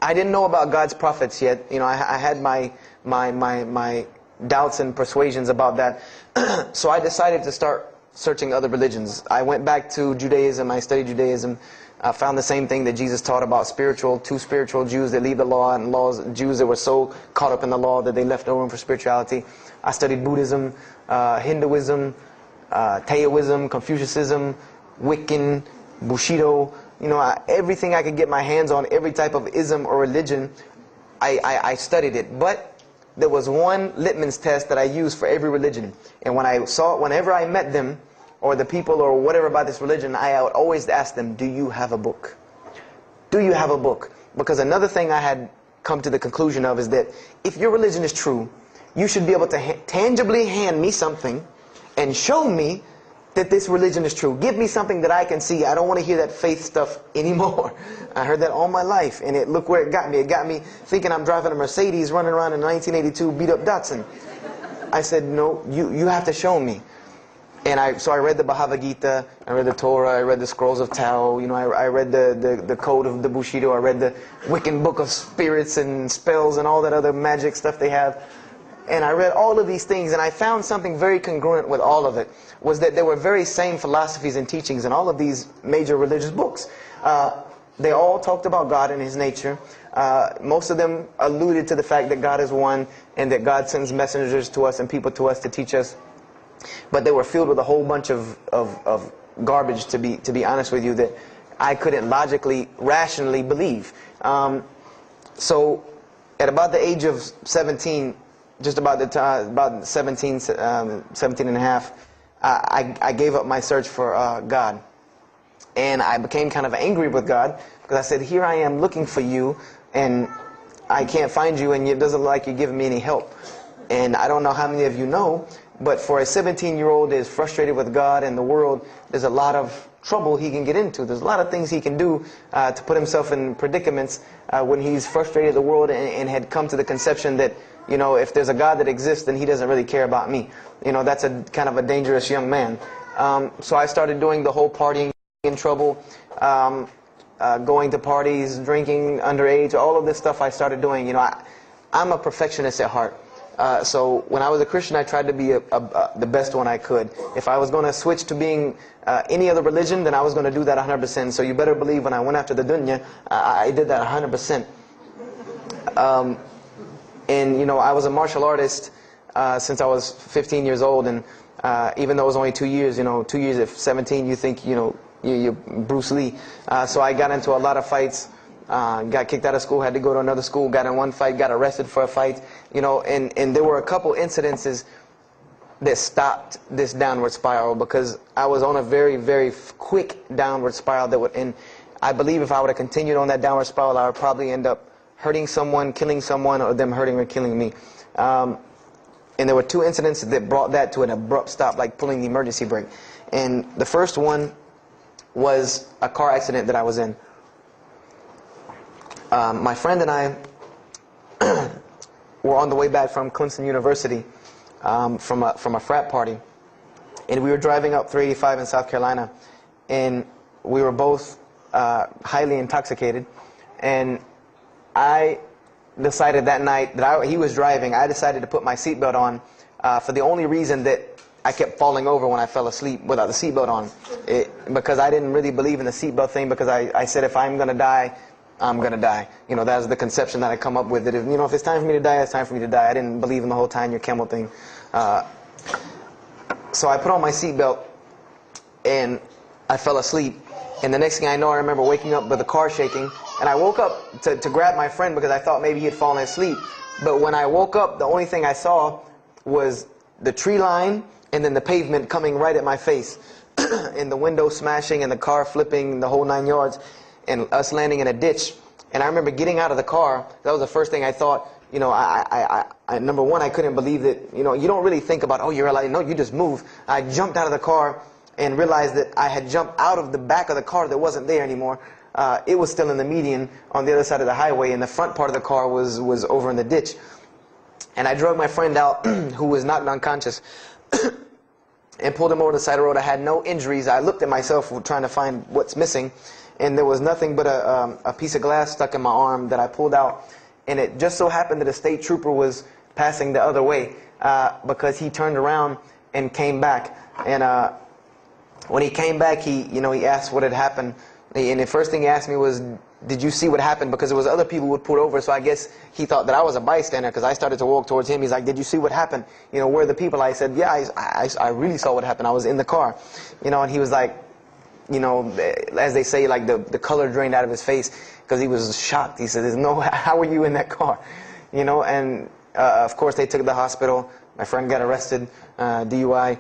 I didn't know about God's prophets yet. You know, I had my doubts and persuasions about that. So I decided to start searching other religions. I went back to Judaism. I studied Judaism. I found the same thing that Jesus taught about two spiritual Jews that leave the law, and Jews that were so caught up in the law that they left no room for spirituality. I studied Buddhism, Hinduism, Taoism, Confucianism, Wiccan, Bushido. You know, everything I could get my hands on, every type of ism or religion, I studied it. But there was one litmus test that I used for every religion. And whenever I met them, or the people or whatever about this religion, I would always ask them, do you have a book? Do you have a book? Because another thing I had come to the conclusion of is that if your religion is true, you should be able to tangibly hand me something and show me that this religion is true. Give me something that I can see. I don't want to hear that faith stuff anymore. I heard that all my life, and look where it got me. It got me thinking I'm driving a Mercedes running around in a 1982 beat-up Datsun. I said, no, you have to show me. And so I read the Bhagavad Gita, I read the Torah, I read the Scrolls of Tao, you know, I read the Code of the Bushido, I read the Wiccan Book of Spirits and Spells and all that other magic stuff they have. And I read all of these things, and I found something very congruent with all of it, was that there were very same philosophies and teachings in all of these major religious books. They all talked about God and His nature. Most of them alluded to the fact that God is one, and that God sends messengers to us and people to us to teach us. But they were filled with a whole bunch of garbage, to be honest with you, that I couldn't logically, rationally believe. So at about the age of 17, just about the time, about 17 and a half, I gave up my search for God. And I became kind of angry with God, because I said, here I am looking for you, and I can't find you, and it doesn't look like you're giving me any help. And I don't know how many of you know, but for a 17-year-old that is frustrated with God and the world, there's a lot of trouble he can get into. There's a lot of things he can do to put himself in predicaments when he's frustrated the world and had come to the conception that, you know, if there's a God that exists, then He doesn't really care about me. You know, that's a kind of a dangerous young man. So I started doing the whole partying in trouble, going to parties, drinking underage, all of this stuff I started doing. You know, I'm a perfectionist at heart. So when I was a Christian, I tried to be the best one I could. If I was going to switch to being any other religion, then I was going to do that 100%. So you better believe when I went after the dunya, I did that 100%. And you know, I was a martial artist since I was 15 years old, and even though it was only 2 years, you know, 2 years at 17, you think, you know, you're Bruce Lee. So I got into a lot of fights. Got kicked out of school, had to go to another school, got in one fight, got arrested for a fight, you know, and there were a couple incidences that stopped this downward spiral, because I was on a very, very quick downward spiral that would, and I believe if I would have continued on that downward spiral, I would probably end up hurting someone, killing someone, or them hurting or killing me. And there were two incidents that brought that to an abrupt stop, like pulling the emergency brake. And the first one was a car accident that I was in. My friend and I were on the way back from Clemson University from a frat party, and we were driving up 385 in South Carolina, and we were both highly intoxicated, and I decided that night that he was driving, I decided to put my seatbelt on for the only reason that I kept falling over when I fell asleep without the seatbelt on, because I didn't really believe in the seatbelt thing, because I said if I'm going to die, I'm going to die. You know, that was the conception that I come up with, that if, you know, if it's time for me to die, it's time for me to die. I didn't believe in the whole tying your camel thing. So I put on my seatbelt, and I fell asleep. And the next thing I know, I remember waking up with the car shaking, and I woke up to grab my friend because I thought maybe he had fallen asleep. But when I woke up, the only thing I saw was the tree line and then the pavement coming right at my face, and the window smashing and the car flipping, the whole 9 yards. And us landing in a ditch. And I remember getting out of the car. That was the first thing I thought. You know, I number one, I couldn't believe that, you know, you don't really think about, oh, you're alive. No, you just move. I jumped out of the car and realized that I had jumped out of the back of the car that wasn't there anymore. It was still in the median on the other side of the highway, and the front part of the car was over in the ditch. And I drug my friend out, who was knocked unconscious, and pulled him over to the side of the road. I had no injuries. I looked at myself trying to find what's missing, and there was nothing but a piece of glass stuck in my arm that I pulled out. And it just so happened that a state trooper was passing the other way, because he turned around and came back. And when he came back, he asked what had happened. And the first thing he asked me was, did you see what happened? Because there was other people who would pull over, so I guess he thought that I was a bystander, because I started to walk towards him. He's like, did you see what happened? You know, where are the people? I said, yeah, I really saw what happened. I was in the car. You know, and he was like, you know, as they say, like the color drained out of his face, because he was shocked. He said, how were you in that car? You know, and of course they took to the hospital. My friend got arrested, DUI.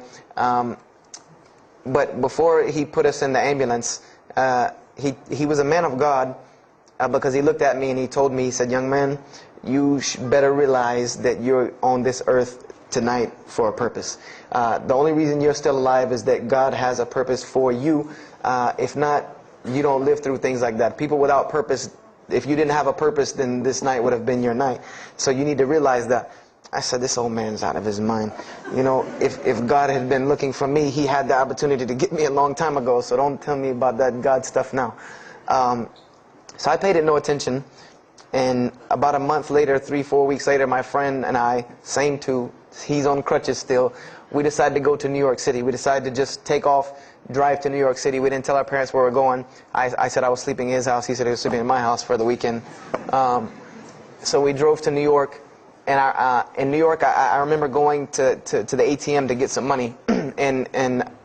But before he put us in the ambulance, he was a man of God, because he looked at me and he told me, he said, young man, you better realize that you're on this earth tonight for a purpose. The only reason you're still alive is that God has a purpose for you. If not, you don't live through things like that. People without purpose, if you didn't have a purpose, then this night would have been your night. So you need to realize that. I said, this old man's out of his mind. You know, if God had been looking for me, he had the opportunity to get me a long time ago. So don't tell me about that God stuff now. So I paid it no attention. And about a month later, 3-4 weeks later, my friend and I, same two, he's on crutches still, we decided to go to New York City. We decided to just take off, drive to New York City. We didn't tell our parents where we were going. I said I was sleeping in his house. He said he was sleeping in my house for the weekend. So we drove to New York. And in New York, I remember going to the ATM to get some money. And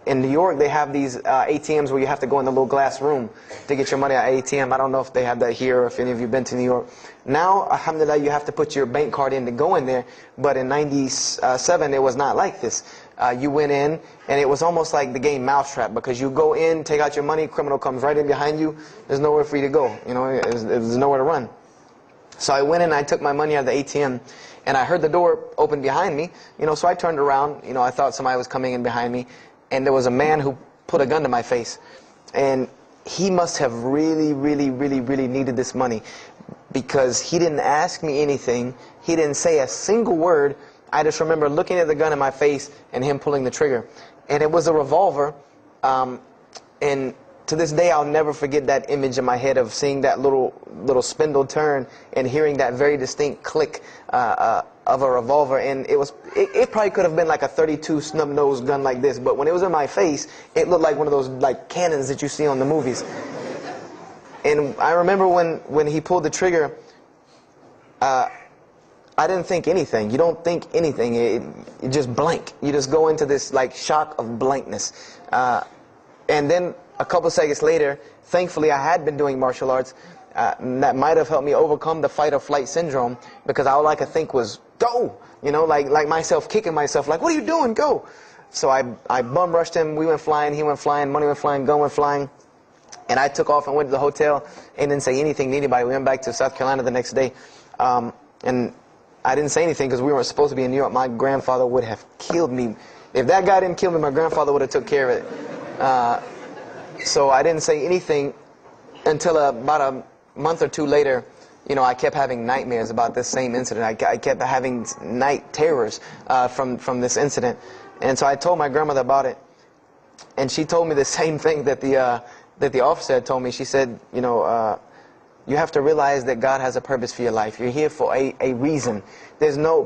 in New York, they have these ATMs where you have to go in the little glass room to get your money at ATM. I don't know if they have that here or if any of you have been to New York. Now, alhamdulillah, you have to put your bank card in to go in there. But in '97, it was not like this. You went in, and it was almost like the game Mousetrap, because you go in, take out your money, criminal comes right in behind you. There's nowhere for you to go. You know, there's nowhere to run. So I went in and I took my money out of the ATM, and I heard the door open behind me. You know, so I turned around. You know, I thought somebody was coming in behind me, and there was a man who put a gun to my face. And he must have really, really, really, really needed this money, because he didn't ask me anything. He didn't say a single word. I just remember looking at the gun in my face and him pulling the trigger. And it was a revolver. And to this day, I'll never forget that image in my head of seeing that little spindle turn and hearing that very distinct click of a revolver. And it probably could have been like a .32 snub-nosed gun like this, but when it was in my face, it looked like one of those like cannons that you see on the movies. And I remember when he pulled the trigger, I didn't think anything. You don't think anything. You just blank. You just go into this like shock of blankness. And then a couple seconds later, thankfully I had been doing martial arts. That might have helped me overcome the fight or flight syndrome, because all I could think was, go! You know, like myself kicking myself, like, what are you doing? Go! So I bum rushed him. We went flying, he went flying, money went flying, gun went flying. And I took off and went to the hotel and didn't say anything to anybody. We went back to South Carolina the next day. And I didn't say anything because we weren't supposed to be in New York. My grandfather would have killed me. If that guy didn't kill me, my grandfather would have took care of it. So I didn't say anything until about a month or two later. You know, I kept having nightmares about this same incident. I kept having night terrors from this incident. And so I told my grandmother about it. And she told me the same thing that the officer had told me. She said, you know, you have to realize that God has a purpose for your life. You're here for a reason.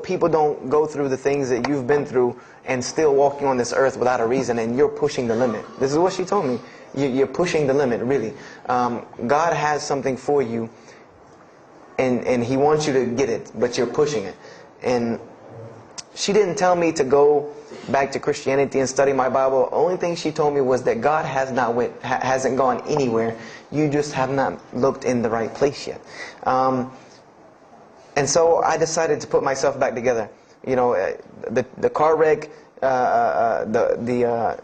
People don't go through the things that you've been through and still walking on this earth without a reason, and you're pushing the limit. This is what she told me. You're pushing the limit, really. God has something for you, and He wants you to get it, but you're pushing it. And she didn't tell me to go back to Christianity and study my Bible. The only thing she told me was that God hasn't gone anywhere. You just have not looked in the right place yet. And so I decided to put myself back together. You know, the car wreck, the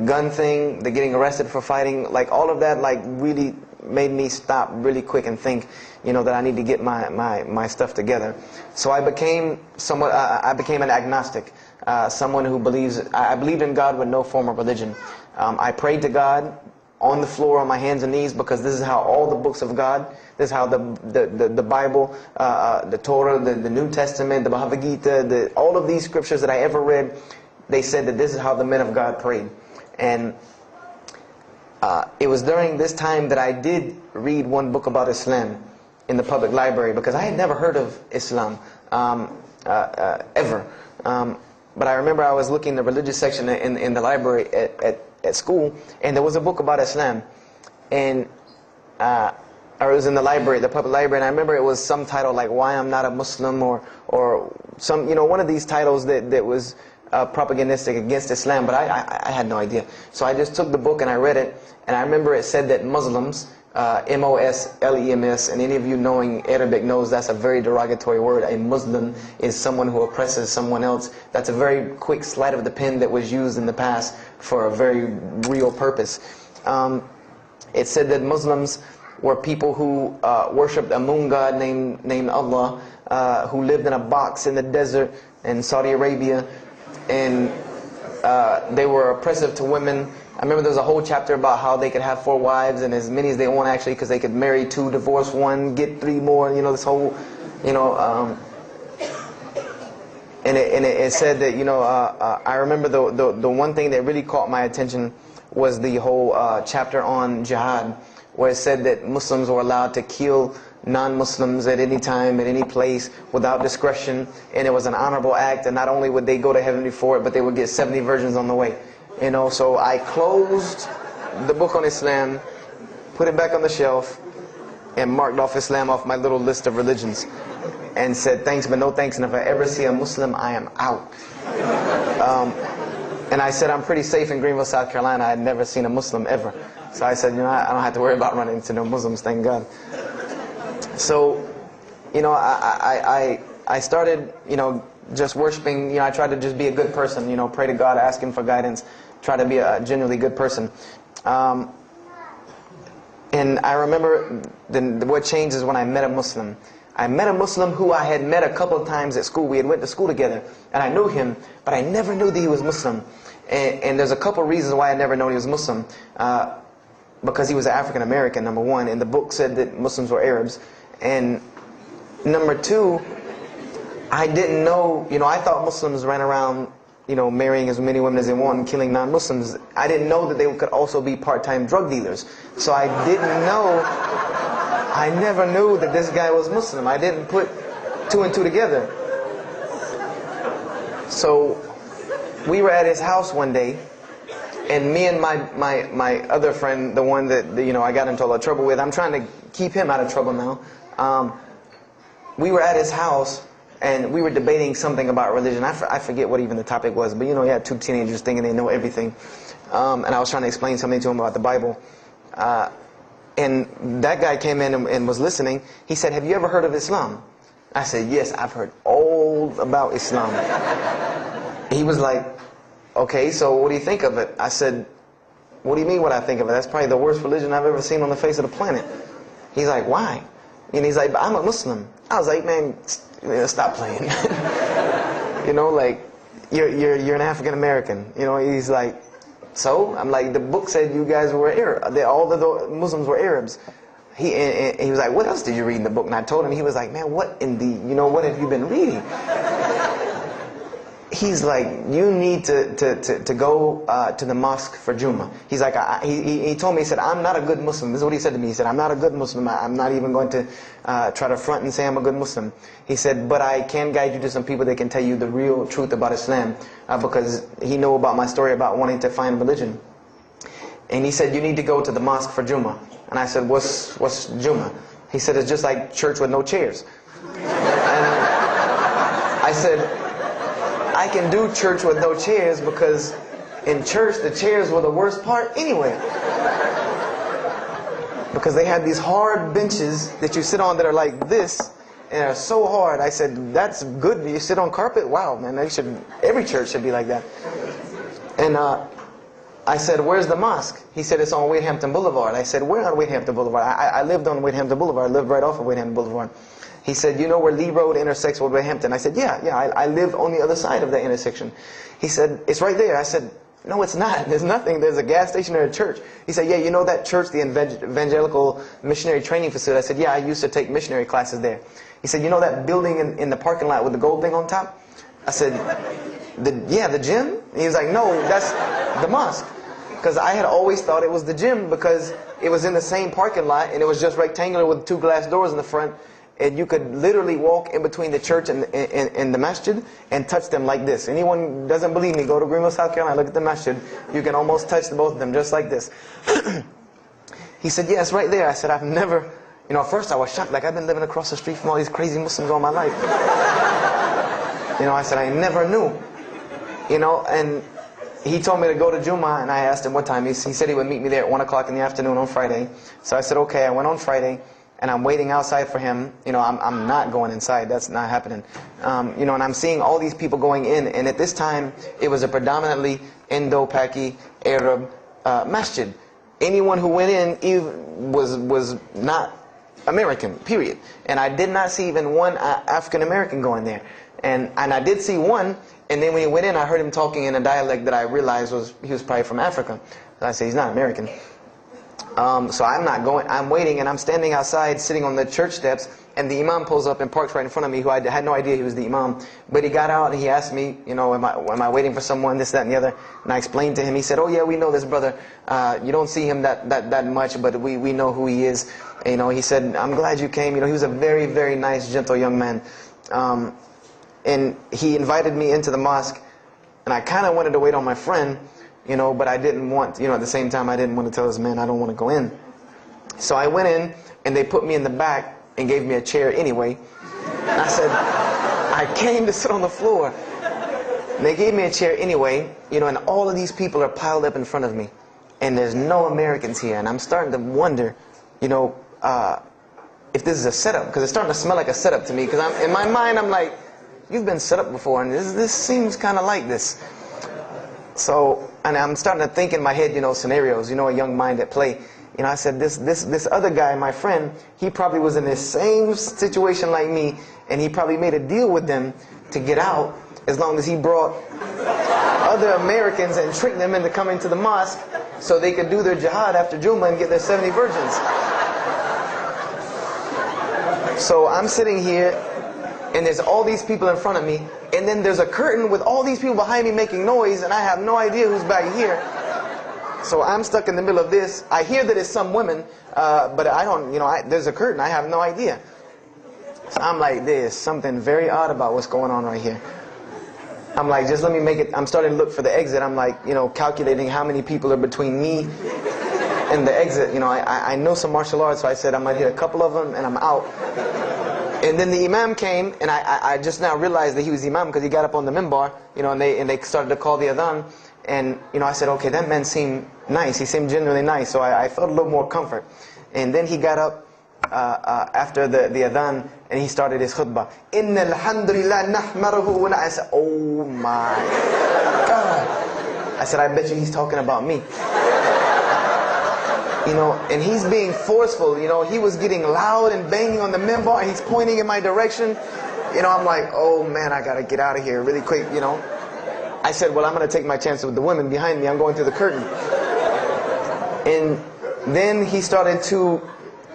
gun thing, the getting arrested for fighting, like all of that, like really made me stop really quick and think, that I need to get my stuff together. So I became an agnostic, someone who I believed in God with no form of religion. I prayed to God on the floor on my hands and knees, because this is how all the books of God, this is how the Bible, the Torah, the New Testament, the Bhagavad Gita, all of these scriptures that I ever read, they said that this is how the men of God prayed. And it was during this time that I did read one book about Islam in the public library, because I had never heard of Islam ever. But I remember I was looking in the religious section in the library at school, and there was a book about Islam, and or it was in the library, the public library, and I remember it was some title like "Why I'm Not a Muslim," or some, one of these titles that was propagandistic against Islam, but I had no idea. So I just took the book and I read it, and I remember it said that Muslims, M-O-S-L-E-M-S, and any of you knowing Arabic knows that's a very derogatory word. A Muslim is someone who oppresses someone else. That's a very quick sleight of the pen that was used in the past for a very real purpose. It said that Muslims were people who worshipped a moon god named Allah, who lived in a box in the desert in Saudi Arabia, and they were oppressive to women. I remember there was a whole chapter about how they could have 4 wives and as many as they want, actually, because they could marry 2, divorce 1, get 3 more. This whole, and it said that I remember the one thing that really caught my attention was the whole chapter on jihad, where it said that Muslims were allowed to kill non-Muslims at any time, at any place, without discretion, and it was an honorable act, and not only would they go to heaven before it, but they would get 70 virgins on the way. So I closed the book on Islam, put it back on the shelf, and marked off Islam off my little list of religions, and said thanks but no thanks, and if I ever see a Muslim, I am out. And I said I'm pretty safe in Greenville, South Carolina. I had never seen a Muslim ever. So I said, I don't have to worry about running into no Muslims, thank God. So, I started, just worshiping. I tried to just be a good person, pray to God, ask Him for guidance, try to be a genuinely good person. And I remember what changed is when I met a Muslim. I met a Muslim who I had met a couple of times at school. We had went to school together, and I knew him, but I never knew that he was Muslim. And there's a couple of reasons why I never known he was Muslim. Because he was African American, number one, and the book said that Muslims were Arabs. And number two, I didn't know, I thought Muslims ran around, marrying as many women as they want and killing non-Muslims. I didn't know that they could also be part-time drug dealers. So I never knew that this guy was Muslim. I didn't put 2 and 2 together. So we were at his house one day, and me and my other friend, the one that I got into a lot of trouble with, I'm trying to keep him out of trouble now. We were at his house, and we were debating something about religion. I forget what even the topic was, but you had 2 teenagers thinking they know everything. And I was trying to explain something to him about the Bible. And that guy came in and was listening. He said, "Have you ever heard of Islam?" I said, "Yes, I've heard all about Islam." He was like, "Okay, so what do you think of it?" I said, "What do you mean what I think of it? That's probably the worst religion I've ever seen on the face of the planet." He's like, "Why?" And he's like, "I'm a Muslim." I was like, "Man, stop playing." You're an African American. He's like, "So?" I'm like, "The book said you guys were Arab. All the Muslims were Arabs." He was like, "What else did you read in the book?" And I told him. He was like, "Man, what in the, what have you been reading?" He's like, "You need to go to the mosque for Jummah." He's like, he told me, he said, "I'm not a good Muslim." This is what he said to me. He said, "I'm not a good Muslim. I'm not even going to try to front and say I'm a good Muslim." He said, "But I can guide you to some people that can tell you the real truth about Islam," because he knew about my story about wanting to find religion. And he said, "You need to go to the mosque for Jummah." And I said, What's Jummah?" He said, "It's just like church with no chairs." And I said, "I can do church with no chairs because in church the chairs were the worst part anyway." Because they had these hard benches that you sit on that are like this, and they're so hard. I said, "That's good. You sit on carpet? Wow, man, every church should be like that." And I said, where's the mosque? He said, it's on Wadehampton Boulevard. I said, where on Wadehampton Boulevard? I lived on Wadehampton Boulevard. I lived right off of Wadehampton Boulevard. He said, you know where Lee Road intersects with Wadehampton? I said, yeah, I live on the other side of that intersection. He said, it's right there. I said, no, it's not. There's nothing. There's a gas station or a church. He said, yeah, you know that church, the Evangelical Missionary Training Facility? I said, yeah, I used to take missionary classes there. He said, you know that building in the parking lot with the gold thing on top? I said, yeah, the gym? He was like, no, that's the mosque. Because I had always thought it was the gym because it was in the same parking lot and it was just rectangular with 2 glass doors in the front. And you could literally walk in between the church and the masjid and touch them like this. Anyone doesn't believe me, go to Greenville, South Carolina, look at the masjid. You can almost touch both of them just like this. He said, yeah, it's right there. I said, I've never, at first I was shocked. Like, I've been living across the street from all these crazy Muslims all my life. I said, I never knew. And he told me to go to Jummah, and I asked him what time. He said he would meet me there at 1 o'clock in the afternoon on Friday. So I said, okay. I went on Friday, and I'm waiting outside for him. I'm not going inside. That's not happening. And I'm seeing all these people going in. And at this time, it was a predominantly Indo-Paki Arab masjid. Anyone who went in was not American, period. And I did not see even one African-American going there. And I did see one. And then when he went in, I heard him talking in a dialect that I realized he was probably from Africa. And I said, he's not American. So I'm not going. I'm waiting, and I'm standing outside, sitting on the church steps, and the imam pulls up and parks right in front of me, who I had no idea he was the imam. But he got out, and he asked me, am I waiting for someone, this, that, and the other? And I explained to him. He said, oh, yeah, we know this brother. You don't see him that much, but we know who he is. He said, I'm glad you came. He was a very, very nice, gentle young man. And he invited me into the mosque, and I kind of wanted to wait on my friend, but I didn't want, at the same time I didn't want to tell this man I don't want to go in. So I went in, and they put me in the back and gave me a chair anyway. And I said, I came to sit on the floor. And they gave me a chair anyway, and all of these people are piled up in front of me. And there's no Americans here, and I'm starting to wonder, if this is a setup, because it's starting to smell like a setup to me, because in my mind I'm like, you've been set up before, and this seems kind of like this. So, and I'm starting to think in my head, scenarios, a young mind at play. I said, this other guy, my friend, he probably was in the same situation like me, and he probably made a deal with them to get out as long as he brought other Americans and tricked them into coming to the mosque so they could do their jihad after Jummah and get their 70 virgins. So I'm sitting here, and there's all these people in front of me, and then there's a curtain with all these people behind me making noise, and I have no idea who's back here. So I'm stuck in the middle of this. I hear that it's some women, but I don't, there's a curtain. I have no idea. So I'm like, there's something very odd about what's going on right here. I'm like, just let me make it. I'm starting to look for the exit. I'm like, calculating how many people are between me and the exit. I know some martial arts, so I said I might hit a couple of them, and I'm out. And then the imam came, and I just now realized that he was the imam because he got up on the minbar, and they started to call the adhan. And, I said, okay, that man seemed nice. He seemed genuinely nice. So I felt a little more comfort. And then he got up after the adhan, and he started his khutbah. Inna alhamdulillah nahmaruhu wa I said, oh my God. I said, I bet you he's talking about me. And he's being forceful. He was getting loud and banging on the minbar, and he's pointing in my direction. I'm like, oh man, I gotta get out of here really quick, I said, well, I'm going to take my chances with the women behind me. I'm going through the curtain. And then he started to,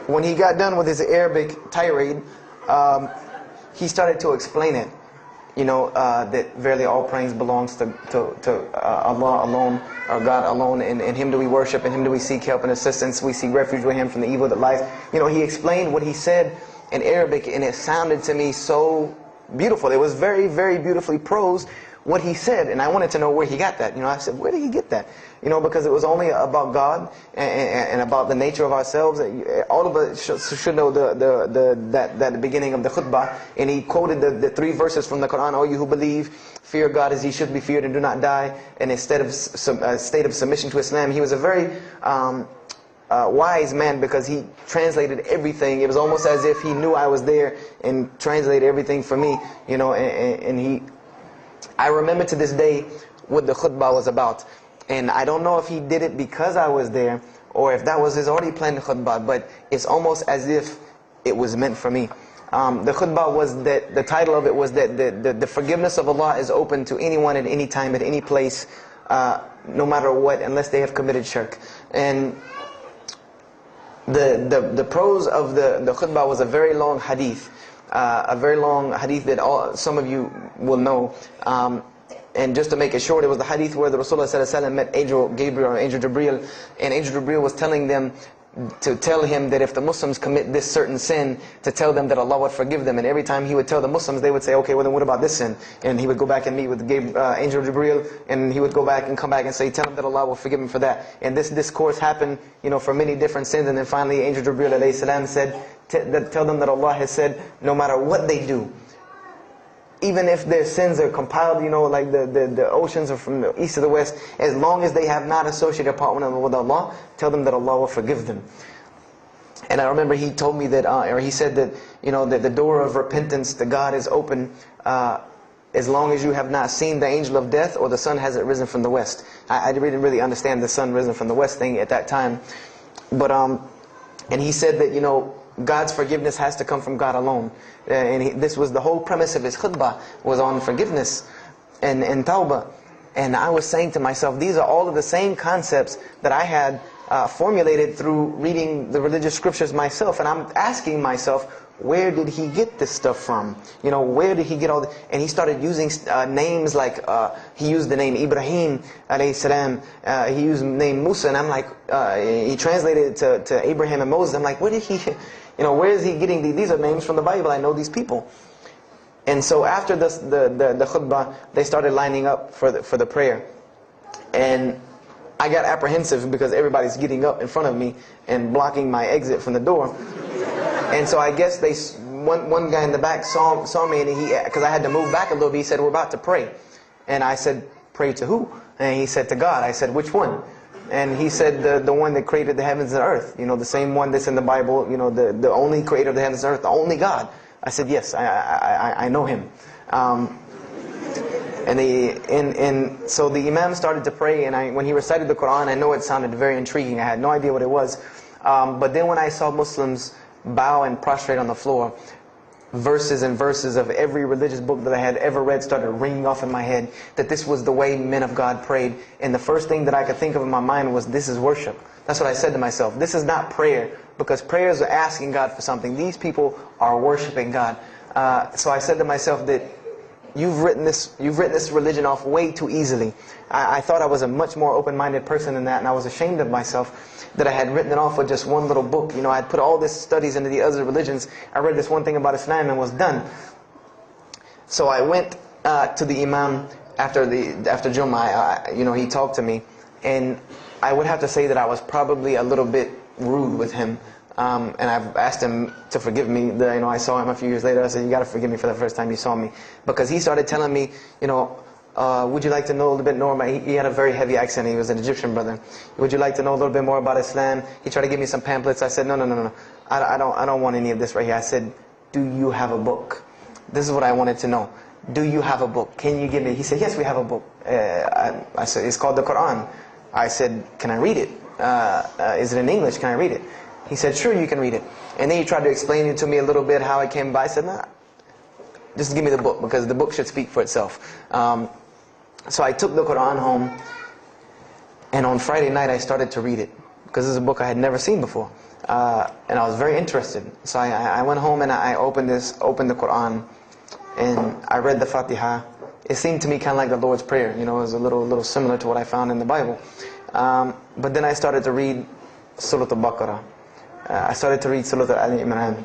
when he got done with his Arabic tirade, he started to explain it. That verily all praise belongs to Allah alone, or God alone. In Him do we worship, in Him do we seek help and assistance. We seek refuge with Him from the evil that lies. He explained what he said in Arabic, and it sounded to me so beautiful. It was very, very beautifully prosed, what he said, and I wanted to know where he got that. I said, where did he get that? Because it was only about God and about the nature of ourselves. All of us should know that the beginning of the khutbah, and he quoted the 3 verses from the Quran. O you who believe, fear God as He should be feared and do not die. And instead of a state of submission to Islam, he was a very wise man because he translated everything. It was almost as if he knew I was there and translated everything for me. And he. I remember to this day what the khutbah was about. And I don't know if he did it because I was there, or if that was his already planned khutbah, but it's almost as if it was meant for me. The khutbah was that, the title of it was that the forgiveness of Allah is open to anyone at any time, at any place, no matter what, unless they have committed shirk. And the prose of the khutbah was a very long hadith. A very long hadith that some of you will know. And just to make it short, it was the hadith where the Rasulullah ﷺ met Angel Gabriel or Angel Jibreel, and Angel Jibreel was telling them to tell him that if the Muslims commit this certain sin, to tell them that Allah would forgive them. And every time he would tell the Muslims, they would say, okay, well then what about this sin? And he would go back and meet with Angel Jibreel, and he would go back and come back and say, tell them that Allah will forgive him for that. And this discourse happened, for many different sins. And then finally Angel Jibreel alayhi salam said, tell them that Allah has said, no matter what they do, even if their sins are compiled, like the oceans are from the east to the west, as long as they have not associated a partner with Allah, tell them that Allah will forgive them. And I remember he told me that, or he said that, that the door of repentance to God is open as long as you have not seen the angel of death or the sun hasn't risen from the west. I didn't really understand the sun risen from the west thing at that time. But, and he said that, God's forgiveness has to come from God alone. And this was the whole premise of his khutbah, was on forgiveness and tawbah. And I was saying to myself, these are all of the same concepts that I had formulated through reading the religious scriptures myself. And I'm asking myself, where did he get this stuff from? Where did he get all this? And he started using names like, he used the name Ibrahim alayhi salam, he used the name Musa, and I'm like, he translated it to Abraham and Moses. I'm like, where did he, where is he getting these? These are names from the Bible, I know these people. And so after the khutbah, they started lining up for the prayer. And I got apprehensive because everybody's getting up in front of me and blocking my exit from the door. And so I guess one guy in the back saw me, and because I had to move back a little bit, he said, we're about to pray. And I said, pray to who? And he said, to God. I said, which one? And he said, the one that created the heavens and earth. The same one that's in the Bible, the only creator of the heavens and earth, the only God. I said, yes, I know him. And so the Imam started to pray, and when he recited the Quran, I know it sounded very intriguing. I had no idea what it was. But then when I saw Muslims bow and prostrate on the floor, verses and verses of every religious book that I had ever read started ringing off in my head, that this was the way men of God prayed. And the first thing that I could think of in my mind was, this is worship. That's what I said to myself. This is not prayer, because prayers are asking God for something. These people are worshiping God. So I said to myself that you've written this religion off way too easily. I thought I was a much more open-minded person than that, and I was ashamed of myself that I had written it off with just one little book. I had put all these studies into the other religions. I read this one thing about Islam and was done. So I went to the Imam after Jummah. He talked to me, and I would have to say that I was probably a little bit rude with him. And I've asked him to forgive me. I saw him a few years later. I said, you got to forgive me for the first time you saw me. Because he started telling me, would you like to know a little bit more about... He had a very heavy accent. He was an Egyptian brother. Would you like to know a little bit more about Islam? He tried to give me some pamphlets. I said, no. I don't want any of this right here. I said, do you have a book? This is what I wanted to know. Do you have a book? Can you give me... He said, yes, we have a book. I said, it's called the Quran. I said, can I read it? Is it in English? Can I read it? He said, sure, you can read it. And then he tried to explain it to me a little bit, how it came by. I said, nah, just give me the book, because the book should speak for itself. So I took the Quran home, and on Friday night I started to read it, because this is a book I had never seen before. And I was very interested. So I went home and I opened the Quran, and I read the Fatiha. It seemed to me kind of like the Lord's Prayer. It was a little similar to what I found in the Bible. But then I started to read Surah Al-Baqarah. I started to read Surah Al-Imran.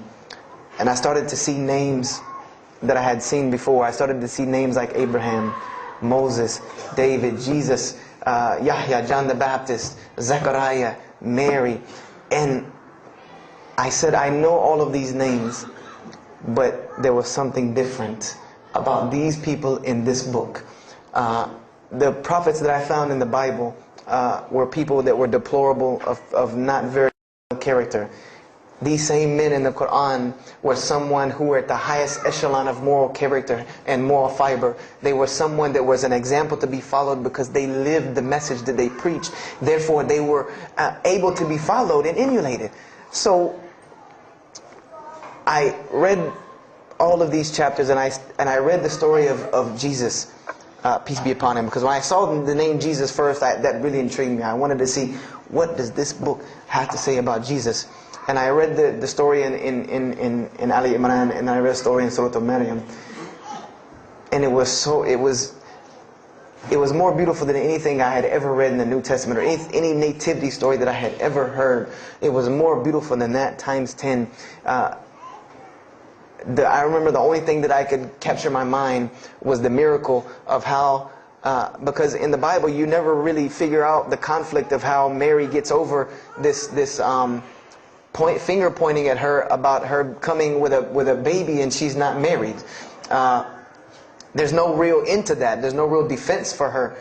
And I started to see names that I had seen before. I started to see names like Abraham, Moses, David, Jesus, Yahya, John the Baptist, Zechariah, Mary. And I said, I know all of these names, but there was something different about these people in this book. The prophets that I found in the Bible were people that were deplorable, of not very good character. These same men in the Quran were someone who were at the highest echelon of moral character and moral fiber. They were someone that was an example to be followed because they lived the message that they preached. Therefore, they were able to be followed and emulated. So, I read all of these chapters and I read the story of Jesus, peace be upon him. Because when I saw the name Jesus first, that really intrigued me. I wanted to see, what does this book have to say about Jesus? And I read the story in Ali Imran, and I read the story in Surah Al-Maryam. And it was more beautiful than anything I had ever read in the New Testament, or any nativity story that I had ever heard. It was more beautiful than that, times 10. I remember the only thing that I could capture in my mind was the miracle of how, because in the Bible you never really figure out the conflict of how Mary gets over this finger pointing at her about her coming with a baby and she's not married. There's no real end to that. There's no real defense for her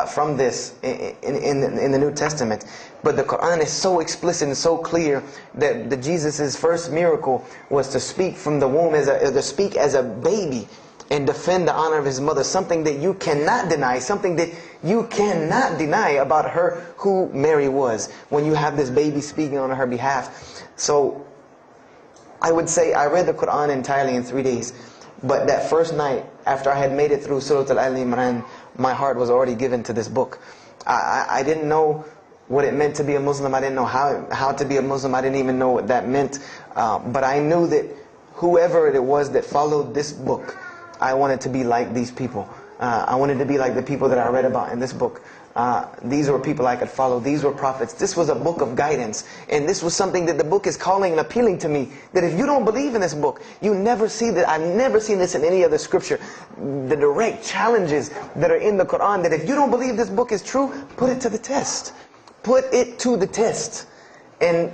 from this in the New Testament. But the Quran is so explicit and so clear that Jesus' first miracle was to speak from the womb, to speak as a baby and defend the honor of his mother. Something that you cannot deny. Something that you cannot deny about her, who Mary was, when you have this baby speaking on her behalf. So, I would say I read the Quran entirely in 3 days. But that first night, after I had made it through Surah Al-Imran, my heart was already given to this book. I didn't know what it meant to be a Muslim. I didn't know how to be a Muslim. I didn't even know what that meant. But I knew that whoever it was that followed this book, I wanted to be like these people. I wanted to be like the people that I read about in this book. These were people I could follow. These were prophets. This was a book of guidance. And this was something that the book is calling and appealing to me. That if you don't believe in this book, you never see that. I've never seen this in any other scripture. The direct challenges that are in the Quran, that if you don't believe this book is true, put it to the test. Put it to the test. And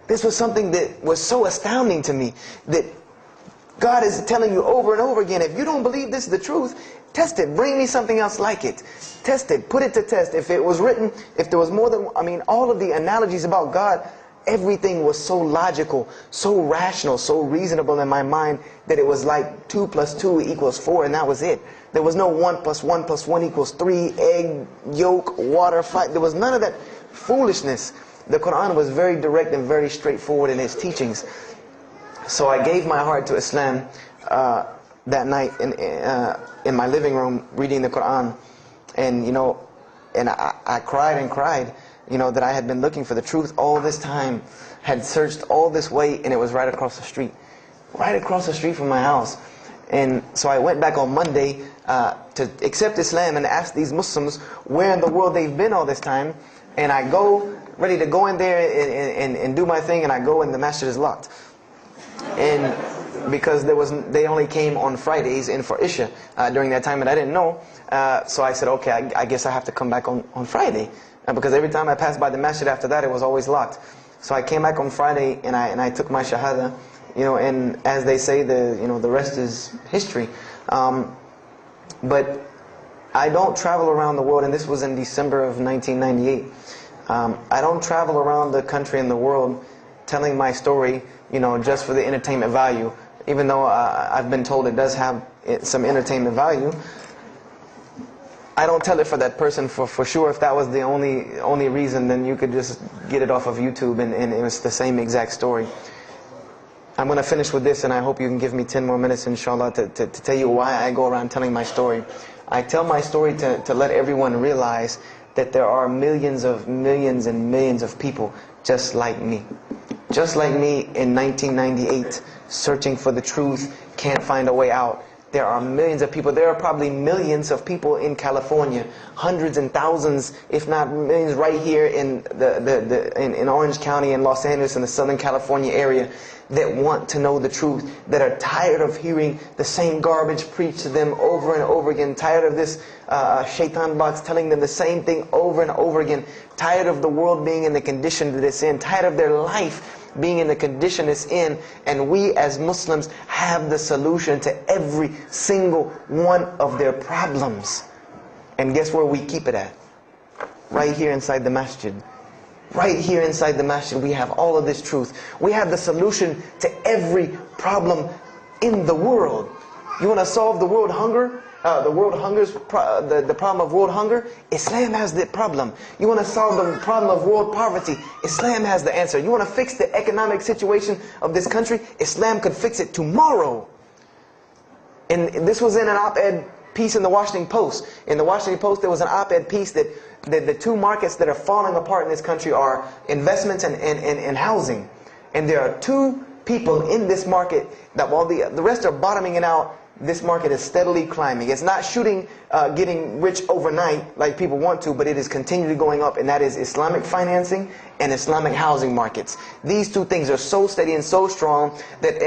this was something that was so astounding to me, that God is telling you over and over again, if you don't believe this is the truth, test it. Bring me something else like it. Test it. Put it to test. If it was written, if there was more than, all of the analogies about God, everything was so logical, so rational, so reasonable in my mind that it was like 2 + 2 = 4, and that was it. There was no 1 + 1 + 1 = 3, egg, yolk, water, fight. There was none of that foolishness. The Quran was very direct and very straightforward in its teachings. So I gave my heart to Islam that night in my living room, reading the Quran, and I cried and cried, that I had been looking for the truth all this time, had searched all this way, and it was right across the street from my house. And so I went back on Monday to accept Islam and ask these Muslims where in the world they've been all this time, and I go ready to go in there and do my thing, and I go and the masjid is locked. And because they only came on Fridays in for Isha during that time, and I didn't know. So I said, okay, I guess I have to come back on Friday, because every time I passed by the masjid after that, it was always locked. So I came back on Friday and I took my shahada, and as they say, the rest is history. But I don't travel around the world, and this was in December of 1998. I don't travel around the country and the world telling my story, just for the entertainment value. Even though I've been told it does have some entertainment value, I don't tell it for that person for sure. If that was the only reason, then you could just get it off of YouTube and it was the same exact story. I'm going to finish with this, and I hope you can give me 10 more minutes, inshallah, to tell you why I go around telling my story. I tell my story to let everyone realize that there are millions and millions of people just like me. Just like me in 1998, searching for the truth, can't find a way out. There are millions of people. There are probably millions of people in California, hundreds and thousands, if not millions, right here in in Orange County and Los Angeles in the Southern California area, that want to know the truth, that are tired of hearing the same garbage preached to them over and over again, tired of this shaitan box telling them the same thing over and over again, tired of the world being in the condition that it's in, tired of their life being in the condition it's in. And we as Muslims have the solution to every single one of their problems. And guess where we keep it at? Right here inside the masjid. Right here inside the masjid, we have all of this truth. We have the solution to every problem in the world. You want to solve the world hunger? The problem of world hunger? Islam has the problem. You want to solve the problem of world poverty? Islam has the answer. You want to fix the economic situation of this country? Islam could fix it tomorrow. And this was in an op-ed piece in the Washington Post. In the Washington Post, there was an op-ed piece that the two markets that are falling apart in this country are investments and housing. And there are two people in this market that while the rest are bottoming it out, this market is steadily climbing. It's not getting rich overnight like people want to, but it is continually going up, and that is Islamic financing and Islamic housing markets. These two things are so steady and so strong that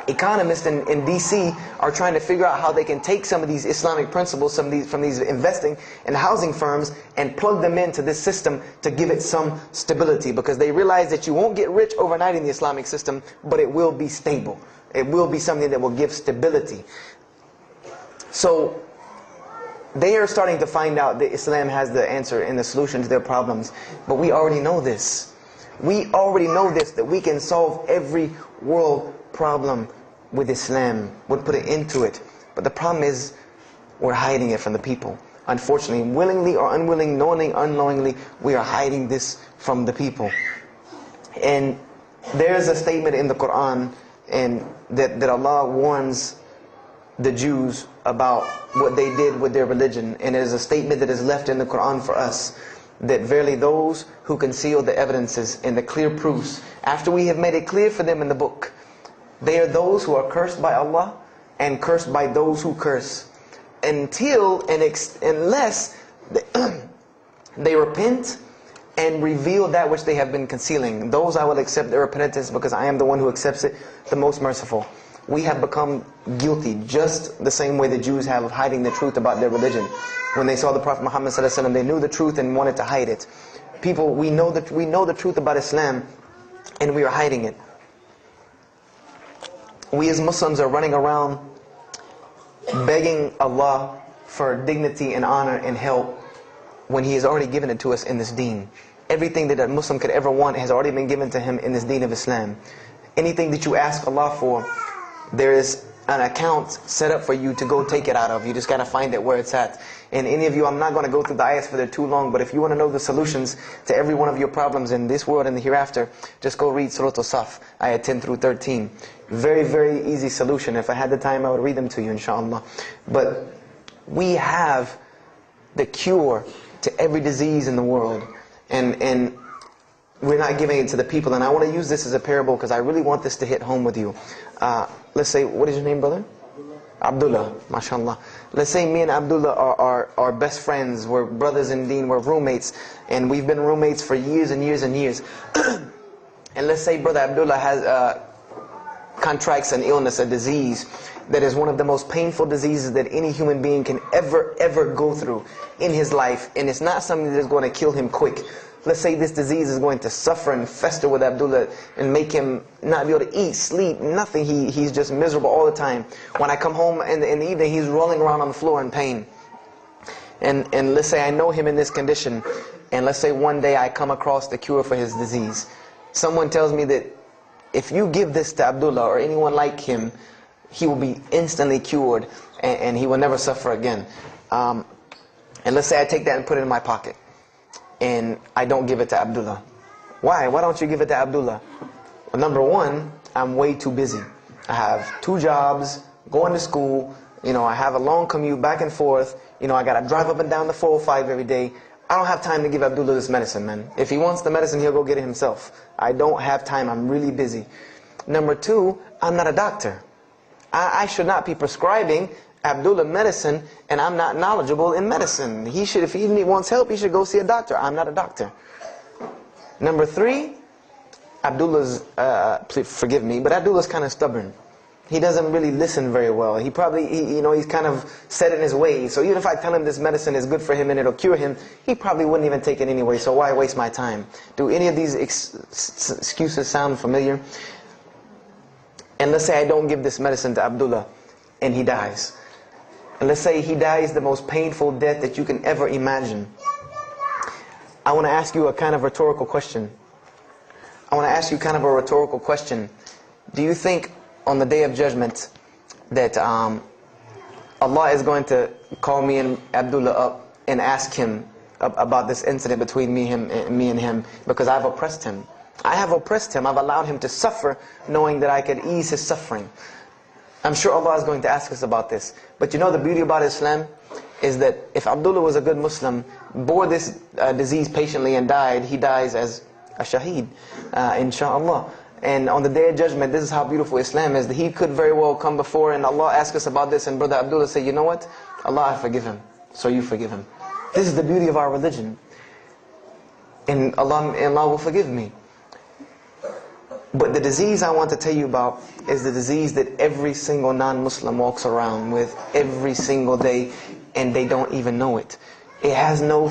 economists in DC are trying to figure out how they can take some of these Islamic principles, from these investing and housing firms, and plug them into this system to give it some stability, because they realize that you won't get rich overnight in the Islamic system, but it will be stable. It will be something that will give stability. So they are starting to find out that Islam has the answer and the solution to their problems. But we already know this. We already know this, that we can solve every world problem with Islam. We'll put it into it. But the problem is, we're hiding it from the people. Unfortunately, willingly or unwilling, knowingly, unknowingly, we are hiding this from the people. And there's a statement in the Quran and that Allah warns the Jews about what they did with their religion. And it is a statement that is left in the Quran for us, that verily those who conceal the evidences and the clear proofs, after we have made it clear for them in the book, they are those who are cursed by Allah and cursed by those who curse, unless they repent and reveal that which they have been concealing. Those I will accept their repentance, because I am the one who accepts it, the most merciful. We have become guilty just the same way the Jews have of hiding the truth about their religion. When they saw the Prophet Muhammad ﷺ, they knew the truth and wanted to hide it. People, we know the truth about Islam, and we are hiding it. We as Muslims are running around begging Allah for dignity and honor and help, when He has already given it to us in this deen. Everything that a Muslim could ever want has already been given to him in this deen of Islam. Anything that you ask Allah for, there is an account set up for you to go take it out of. You just got to find it where it's at. And any of you, I'm not going to go through the ayahs for they're too long, but if you want to know the solutions to every one of your problems in this world and the hereafter, just go read Surah Al-Saf, ayah 10 through 13. Very, very easy solution. If I had the time, I would read them to you, inshallah. But we have the cure to every disease in the world, and we're not giving it to the people. And I want to use this as a parable, because I really want this to hit home with you. Let's say, what is your name, brother? Abdullah, mashallah. Let's say me and Abdullah are best friends, we're brothers in deen, we're roommates, and we've been roommates for years and years and years. And let's say brother Abdullah has contracts an illness, a disease that is one of the most painful diseases that any human being can ever go through in his life, and it's not something that is going to kill him quick. Let's say this disease is going to suffer and fester with Abdullah and make him not be able to eat, sleep, nothing. He's just miserable all the time. When I come home in the evening, he's rolling around on the floor in pain. And let's say I know him in this condition, and let's say one day I come across the cure for his disease. Someone tells me that if you give this to Abdullah or anyone like him, he will be instantly cured and he will never suffer again. And let's say I take that and put it in my pocket, and I don't give it to Abdullah. Why? Why don't you give it to Abdullah? Well, number one, I'm way too busy. I have 2 jobs, going to school, I have a long commute back and forth, I got to drive up and down the 405 every day. I don't have time to give Abdullah this medicine, man. If he wants the medicine, he'll go get it himself. I don't have time, I'm really busy. Number 2, I'm not a doctor. I should not be prescribing Abdullah medicine, and I'm not knowledgeable in medicine. He should, if he wants help, he should go see a doctor. I'm not a doctor. Number 3, Abdullah's, please forgive me, but Abdullah's kind of stubborn. He doesn't really listen very well. He probably, he's kind of set in his ways. So even if I tell him this medicine is good for him and it'll cure him, he probably wouldn't even take it anyway. So why waste my time? Do any of these excuses sound familiar? And let's say I don't give this medicine to Abdullah and he dies. And let's say he dies the most painful death that you can ever imagine. I want to ask you a kind of rhetorical question. I want to ask you kind of a rhetorical question. Do you think on the Day of Judgment that Allah is going to call me and Abdullah up and ask him about this incident between me and him because I've oppressed him? I have oppressed him. I've allowed him to suffer knowing that I could ease his suffering. I'm sure Allah is going to ask us about this. But you know the beauty about Islam is that if Abdullah was a good Muslim, bore this disease patiently and died, he dies as a shaheed, inshaAllah. And on the Day of Judgment, this is how beautiful Islam is, that he could very well come before and Allah ask us about this and Brother Abdullah say, you know what? Allah, I forgive him. So you forgive him. This is the beauty of our religion. And Allah will forgive me. But the disease I want to tell you about is the disease that every single non-Muslim walks around with every single day, and they don't even know it. It has no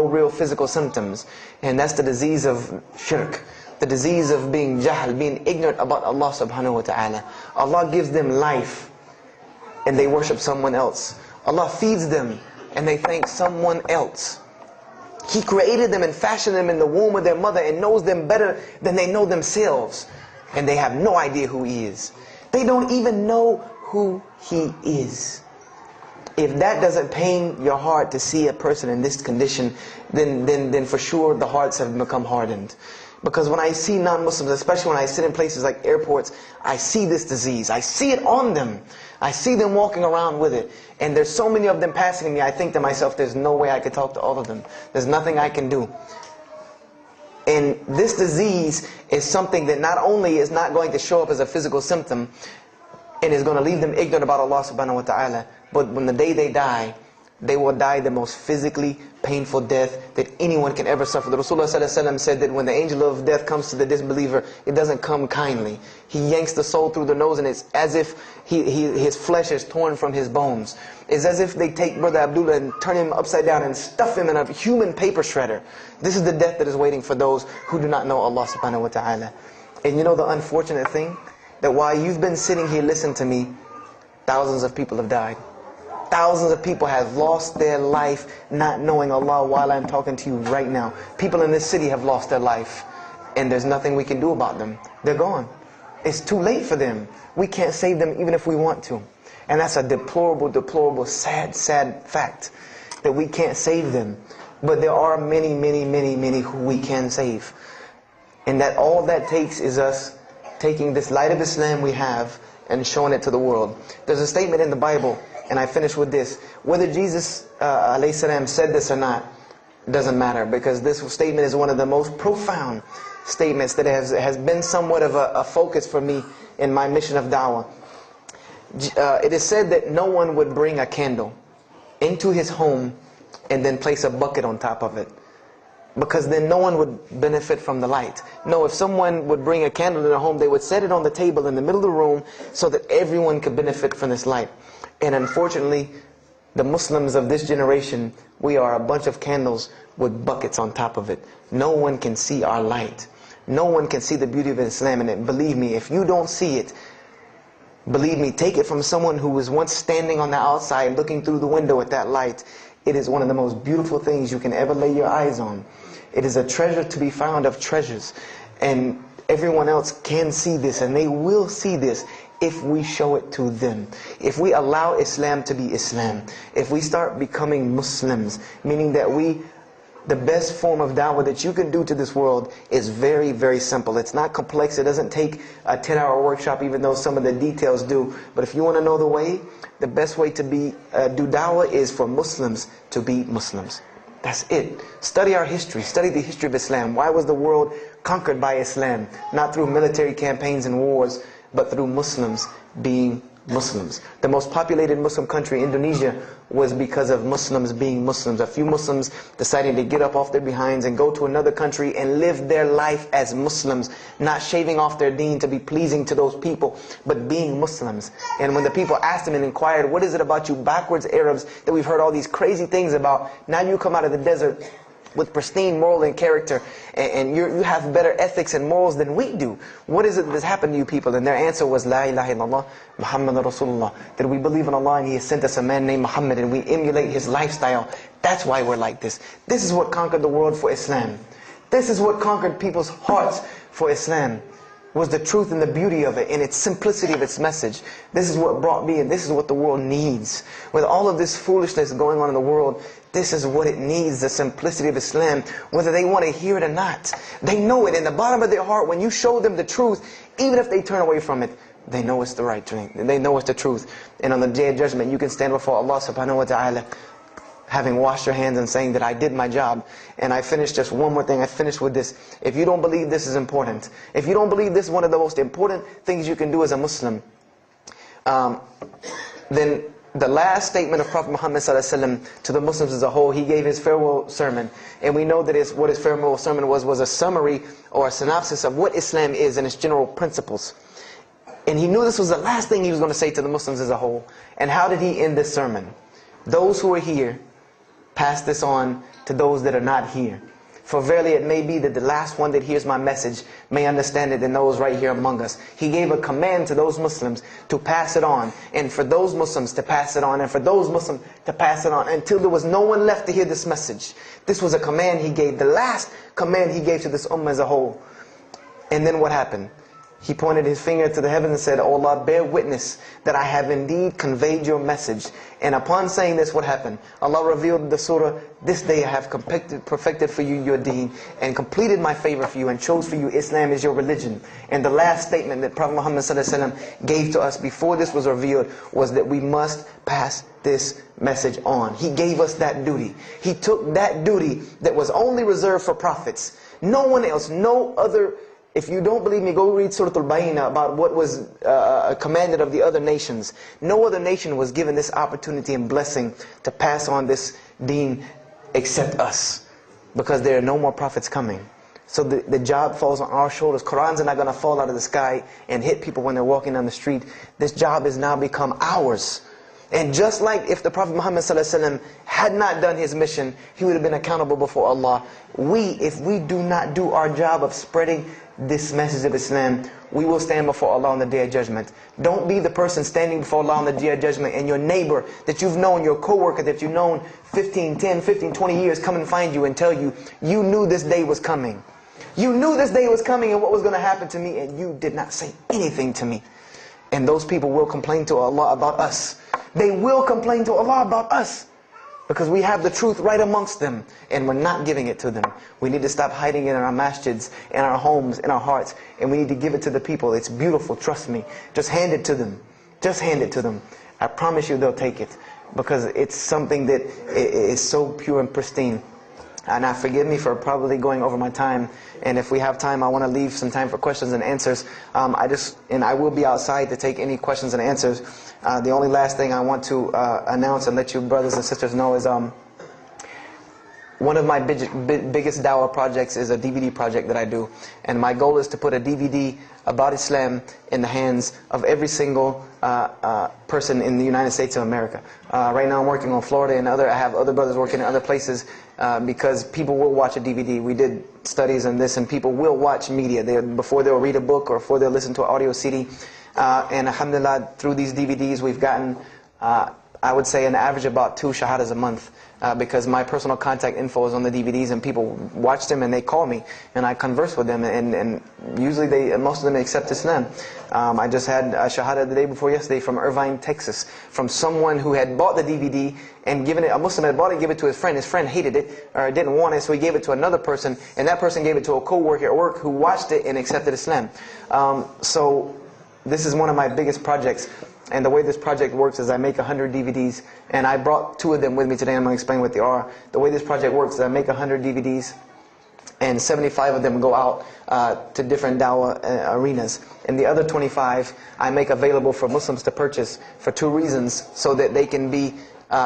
real physical symptoms, and that's the disease of shirk, the disease of being jahl, being ignorant about Allah subhanahu wa ta'ala. Allah gives them life, and they worship someone else. Allah feeds them, and they thank someone else. He created them and fashioned them in the womb of their mother and knows them better than they know themselves. And they have no idea who He is. They don't even know who He is. If that doesn't pain your heart to see a person in this condition, then for sure the hearts have become hardened. Because when I see non-Muslims, especially when I sit in places like airports, I see this disease. I see it on them. I see them walking around with it. And there's so many of them passing me, I think to myself, there's no way I could talk to all of them. There's nothing I can do. And this disease is something that not only is not going to show up as a physical symptom, and is going to leave them ignorant about Allah subhanahu wa ta'ala, but when the day they die, they will die the most physically painful death that anyone can ever suffer. The Rasulullah ﷺ said that when the angel of death comes to the disbeliever, it doesn't come kindly. He yanks the soul through the nose and it's as if his flesh is torn from his bones. It's as if they take Brother Abdullah and turn him upside down and stuff him in a human paper shredder. This is the death that is waiting for those who do not know Allah subhanahu wa ta'ala. And you know the unfortunate thing? That while you've been sitting here listening to me, thousands of people have died. Thousands of people have lost their life not knowing Allah while I'm talking to you right now. People in this city have lost their life. And there's nothing we can do about them. They're gone. It's too late for them. We can't save them even if we want to. And that's a deplorable, deplorable, sad, sad fact. That we can't save them. But there are many, many, many, many who we can save. And that all that takes is us taking this light of Islam we have and showing it to the world. There's a statement in the Bible, and I finish with this. Whether Jesus ﷺ said this or not, doesn't matter, because this statement is one of the most profound statements that has been somewhat of a focus for me in my mission of da'wah. It is said that no one would bring a candle into his home and then place a bucket on top of it, because then no one would benefit from the light. No, if someone would bring a candle in their home, they would set it on the table in the middle of the room so that everyone could benefit from this light. And unfortunately, the Muslims of this generation, we are a bunch of candles with buckets on top of it. No one can see our light. No one can see the beauty of Islam. And believe me, if you don't see it, believe me, take it from someone who was once standing on the outside looking through the window at that light. It is one of the most beautiful things you can ever lay your eyes on. It is a treasure to be found of treasures. And everyone else can see this, and they will see this if we show it to them. If we allow Islam to be Islam. If we start becoming Muslims, meaning that the best form of da'wah that you can do to this world is very, very simple. It's not complex. It doesn't take a 10-hour workshop, even though some of the details do. But if you want to know the way, the best way to do da'wah is for Muslims to be Muslims. That's it. Study our history. Study the history of Islam. Why was the world conquered by Islam? Not through military campaigns and wars, but through Muslims being Muslims. The most populated Muslim country, Indonesia, was because of Muslims being Muslims. A few Muslims deciding to get up off their behinds and go to another country and live their life as Muslims, not shaving off their deen to be pleasing to those people, but being Muslims. And when the people asked them and inquired, what is it about you backwards Arabs that we've heard all these crazy things about? Now you come out of the desert with pristine moral and character, and you have better ethics and morals than we do. What is it that's happened to you people? And their answer was, La ilaha illallah, Muhammad Rasulullah. That we believe in Allah and He has sent us a man named Muhammad, and we emulate his lifestyle That's why we're like this. This is what conquered the world for Islam. This is what conquered people's hearts for Islam. Was the truth and the beauty of it and its simplicity of its message. This is what brought me, and this is what the world needs. With all of this foolishness going on in the world, this is what it needs, the simplicity of Islam, whether they want to hear it or not. They know it in the bottom of their heart. When you show them the truth, even if they turn away from it, they know it's the right thing. They know it's the truth. And on the day of judgment, you can stand before Allah subhanahu wa ta'ala, having washed your hands and saying that I did my job. And I finished just one more thing. I finished with this. If you don't believe this is important, if you don't believe this is one of the most important things you can do as a Muslim, then the last statement of Prophet Muhammad ﷺ to the Muslims as a whole, he gave his farewell sermon. And we know that what his farewell sermon was a summary or a synopsis of what Islam is and its general principles. And he knew this was the last thing he was going to say to the Muslims as a whole. And how did he end this sermon? Those who are here, pass this on to those that are not here. For verily it may be that the last one that hears my message may understand it than those right here among us. He gave a command to those Muslims to pass it on, and for those Muslims to pass it on, and for those Muslims to pass it on, until there was no one left to hear this message. This was a command he gave, the last command he gave to this ummah as a whole. And then what happened? He pointed his finger to the heavens and said, "O Allah, bear witness that I have indeed conveyed your message." And upon saying this, what happened? Allah revealed the surah, "This day I have perfected for you your deen, and completed my favor for you, and chose for you Islam as your religion." And the last statement that Prophet Muhammad ﷺ gave to us before this was revealed was that we must pass this message on. He gave us that duty. He took that duty that was only reserved for prophets. No one else, no other. If you don't believe me, go read Surah Al-Bayna about what was commanded of the other nations. No other nation was given this opportunity and blessing to pass on this deen except us. Because there are no more prophets coming. So the job falls on our shoulders. Qurans are not going to fall out of the sky and hit people when they're walking down the street. This job has now become ours. And just like if the Prophet Muhammad ﷺ had not done his mission, he would have been accountable before Allah. If we do not do our job of spreading this message of Islam, we will stand before Allah on the Day of Judgment. Don't be the person standing before Allah on the Day of Judgment and your neighbor that you've known, your co-worker that you've known 10, 15, 20 years come and find you and tell you, you knew this day was coming. You knew this day was coming and what was going to happen to me, and you did not say anything to me. And those people will complain to Allah about us. They will complain to Allah about us. Because we have the truth right amongst them, and we're not giving it to them. We need to stop hiding it in our masjids, in our homes, in our hearts, and we need to give it to the people. It's beautiful, trust me. Just hand it to them. Just hand it to them. I promise you they'll take it, because it's something that is so pure and pristine. And now forgive me for probably going over my time, and if we have time, I want to leave some time for questions and answers. I will be outside to take any questions and answers. The only last thing I want to announce and let you brothers and sisters know is one of my biggest dawah projects is a DVD project that I do. And my goal is to put a DVD about Islam in the hands of every single person in the United States of America. Right now I'm working on Florida and I have other brothers working in other places because people will watch a DVD. We did studies on this, and people will watch media before they'll read a book or before they'll listen to an audio CD. And alhamdulillah, through these DVDs we've gotten, I would say, an average about 2 shahadas a month. Because my personal contact info is on the DVDs, and people watch them and they call me and I converse with them, and usually most of them accept Islam. I just had a shahada the day before yesterday from Irvine, Texas, from someone who had bought the DVD and given it, a Muslim had bought it and given it to his friend. His friend hated it or didn't want it, so he gave it to another person, and that person gave it to a co-worker at work who watched it and accepted Islam. So this is one of my biggest projects. And the way this project works is I make 100 DVDs, and I brought 2 of them with me today. I'm going to explain what they are. The way this project works is I make 100 DVDs, and 75 of them go out to different dawah arenas. And the other 25 I make available for Muslims to purchase for 2 reasons: so that they can be,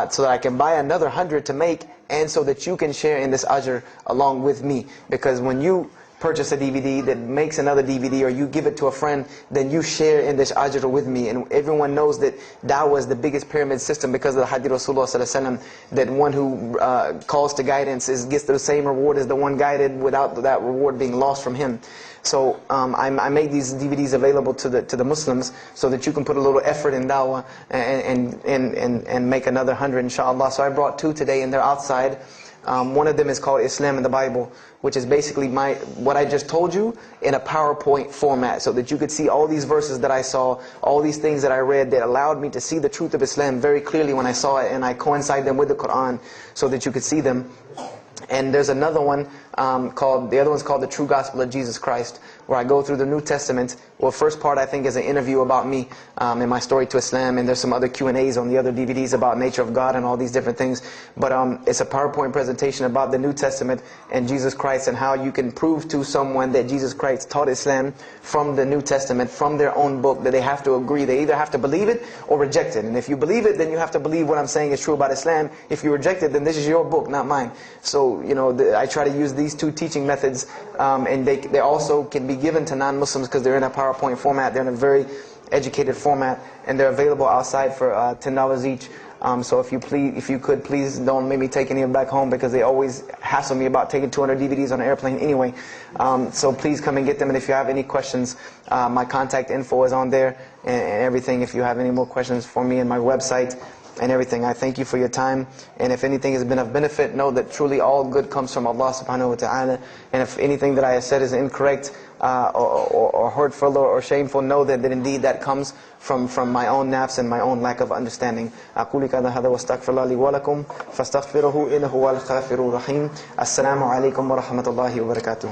so that I can buy another 100 to make, and so that you can share in this ajr along with me. Because when you purchase a DVD that makes another DVD, or you give it to a friend, then you share in this ajr with me. And everyone knows that dawah is the biggest pyramid system because of the hadith Rasulullah ﷺ, that one who calls to guidance gets the same reward as the one guided, without that reward being lost from him. So I made these DVDs available to the Muslims so that you can put a little effort in dawah and make another 100 inshallah. So I brought 2 today and they're outside. One of them is called Islam in the Bible, which is basically what I just told you in a PowerPoint format, so that you could see all these verses that I saw, all these things that I read that allowed me to see the truth of Islam very clearly when I saw it, and I coincide them with the Quran so that you could see them. And there's another one the other one's called The True Gospel of Jesus Christ, where I go through the New Testament. Well, first part I think is an interview about me and my story to Islam, and there's some other Q&As on the other DVDs about nature of God and all these different things. But it's a PowerPoint presentation about the New Testament and Jesus Christ, and how you can prove to someone that Jesus Christ taught Islam from the New Testament, from their own book, that they have to agree. They either have to believe it or reject it. And if you believe it, then you have to believe what I'm saying is true about Islam. If you reject it, then this is your book, not mine. So, I try to use these 2 teaching methods, and they also can be given to non-Muslims because they're in a PowerPoint format. They're in a very educated format, and they're available outside for $10 each. So if you could, please don't make me take any of them back home, because they always hassle me about taking 200 DVDs on an airplane anyway. So please come and get them. And if you have any questions, my contact info is on there and everything. If you have any more questions for me, and my website and everything. I thank you for your time, and if anything has been of benefit, know that truly all good comes from Allah subhanahu wa ta'ala. And if anything that I have said is incorrect or hurtful or shameful, know that indeed that comes from my own nafs and my own lack of understanding. أقول هذا واستغفر الله لي ولكم فاستغفروه إنه هو الغفور الرحيم. السلام عليكم ورحمة الله وبركاته.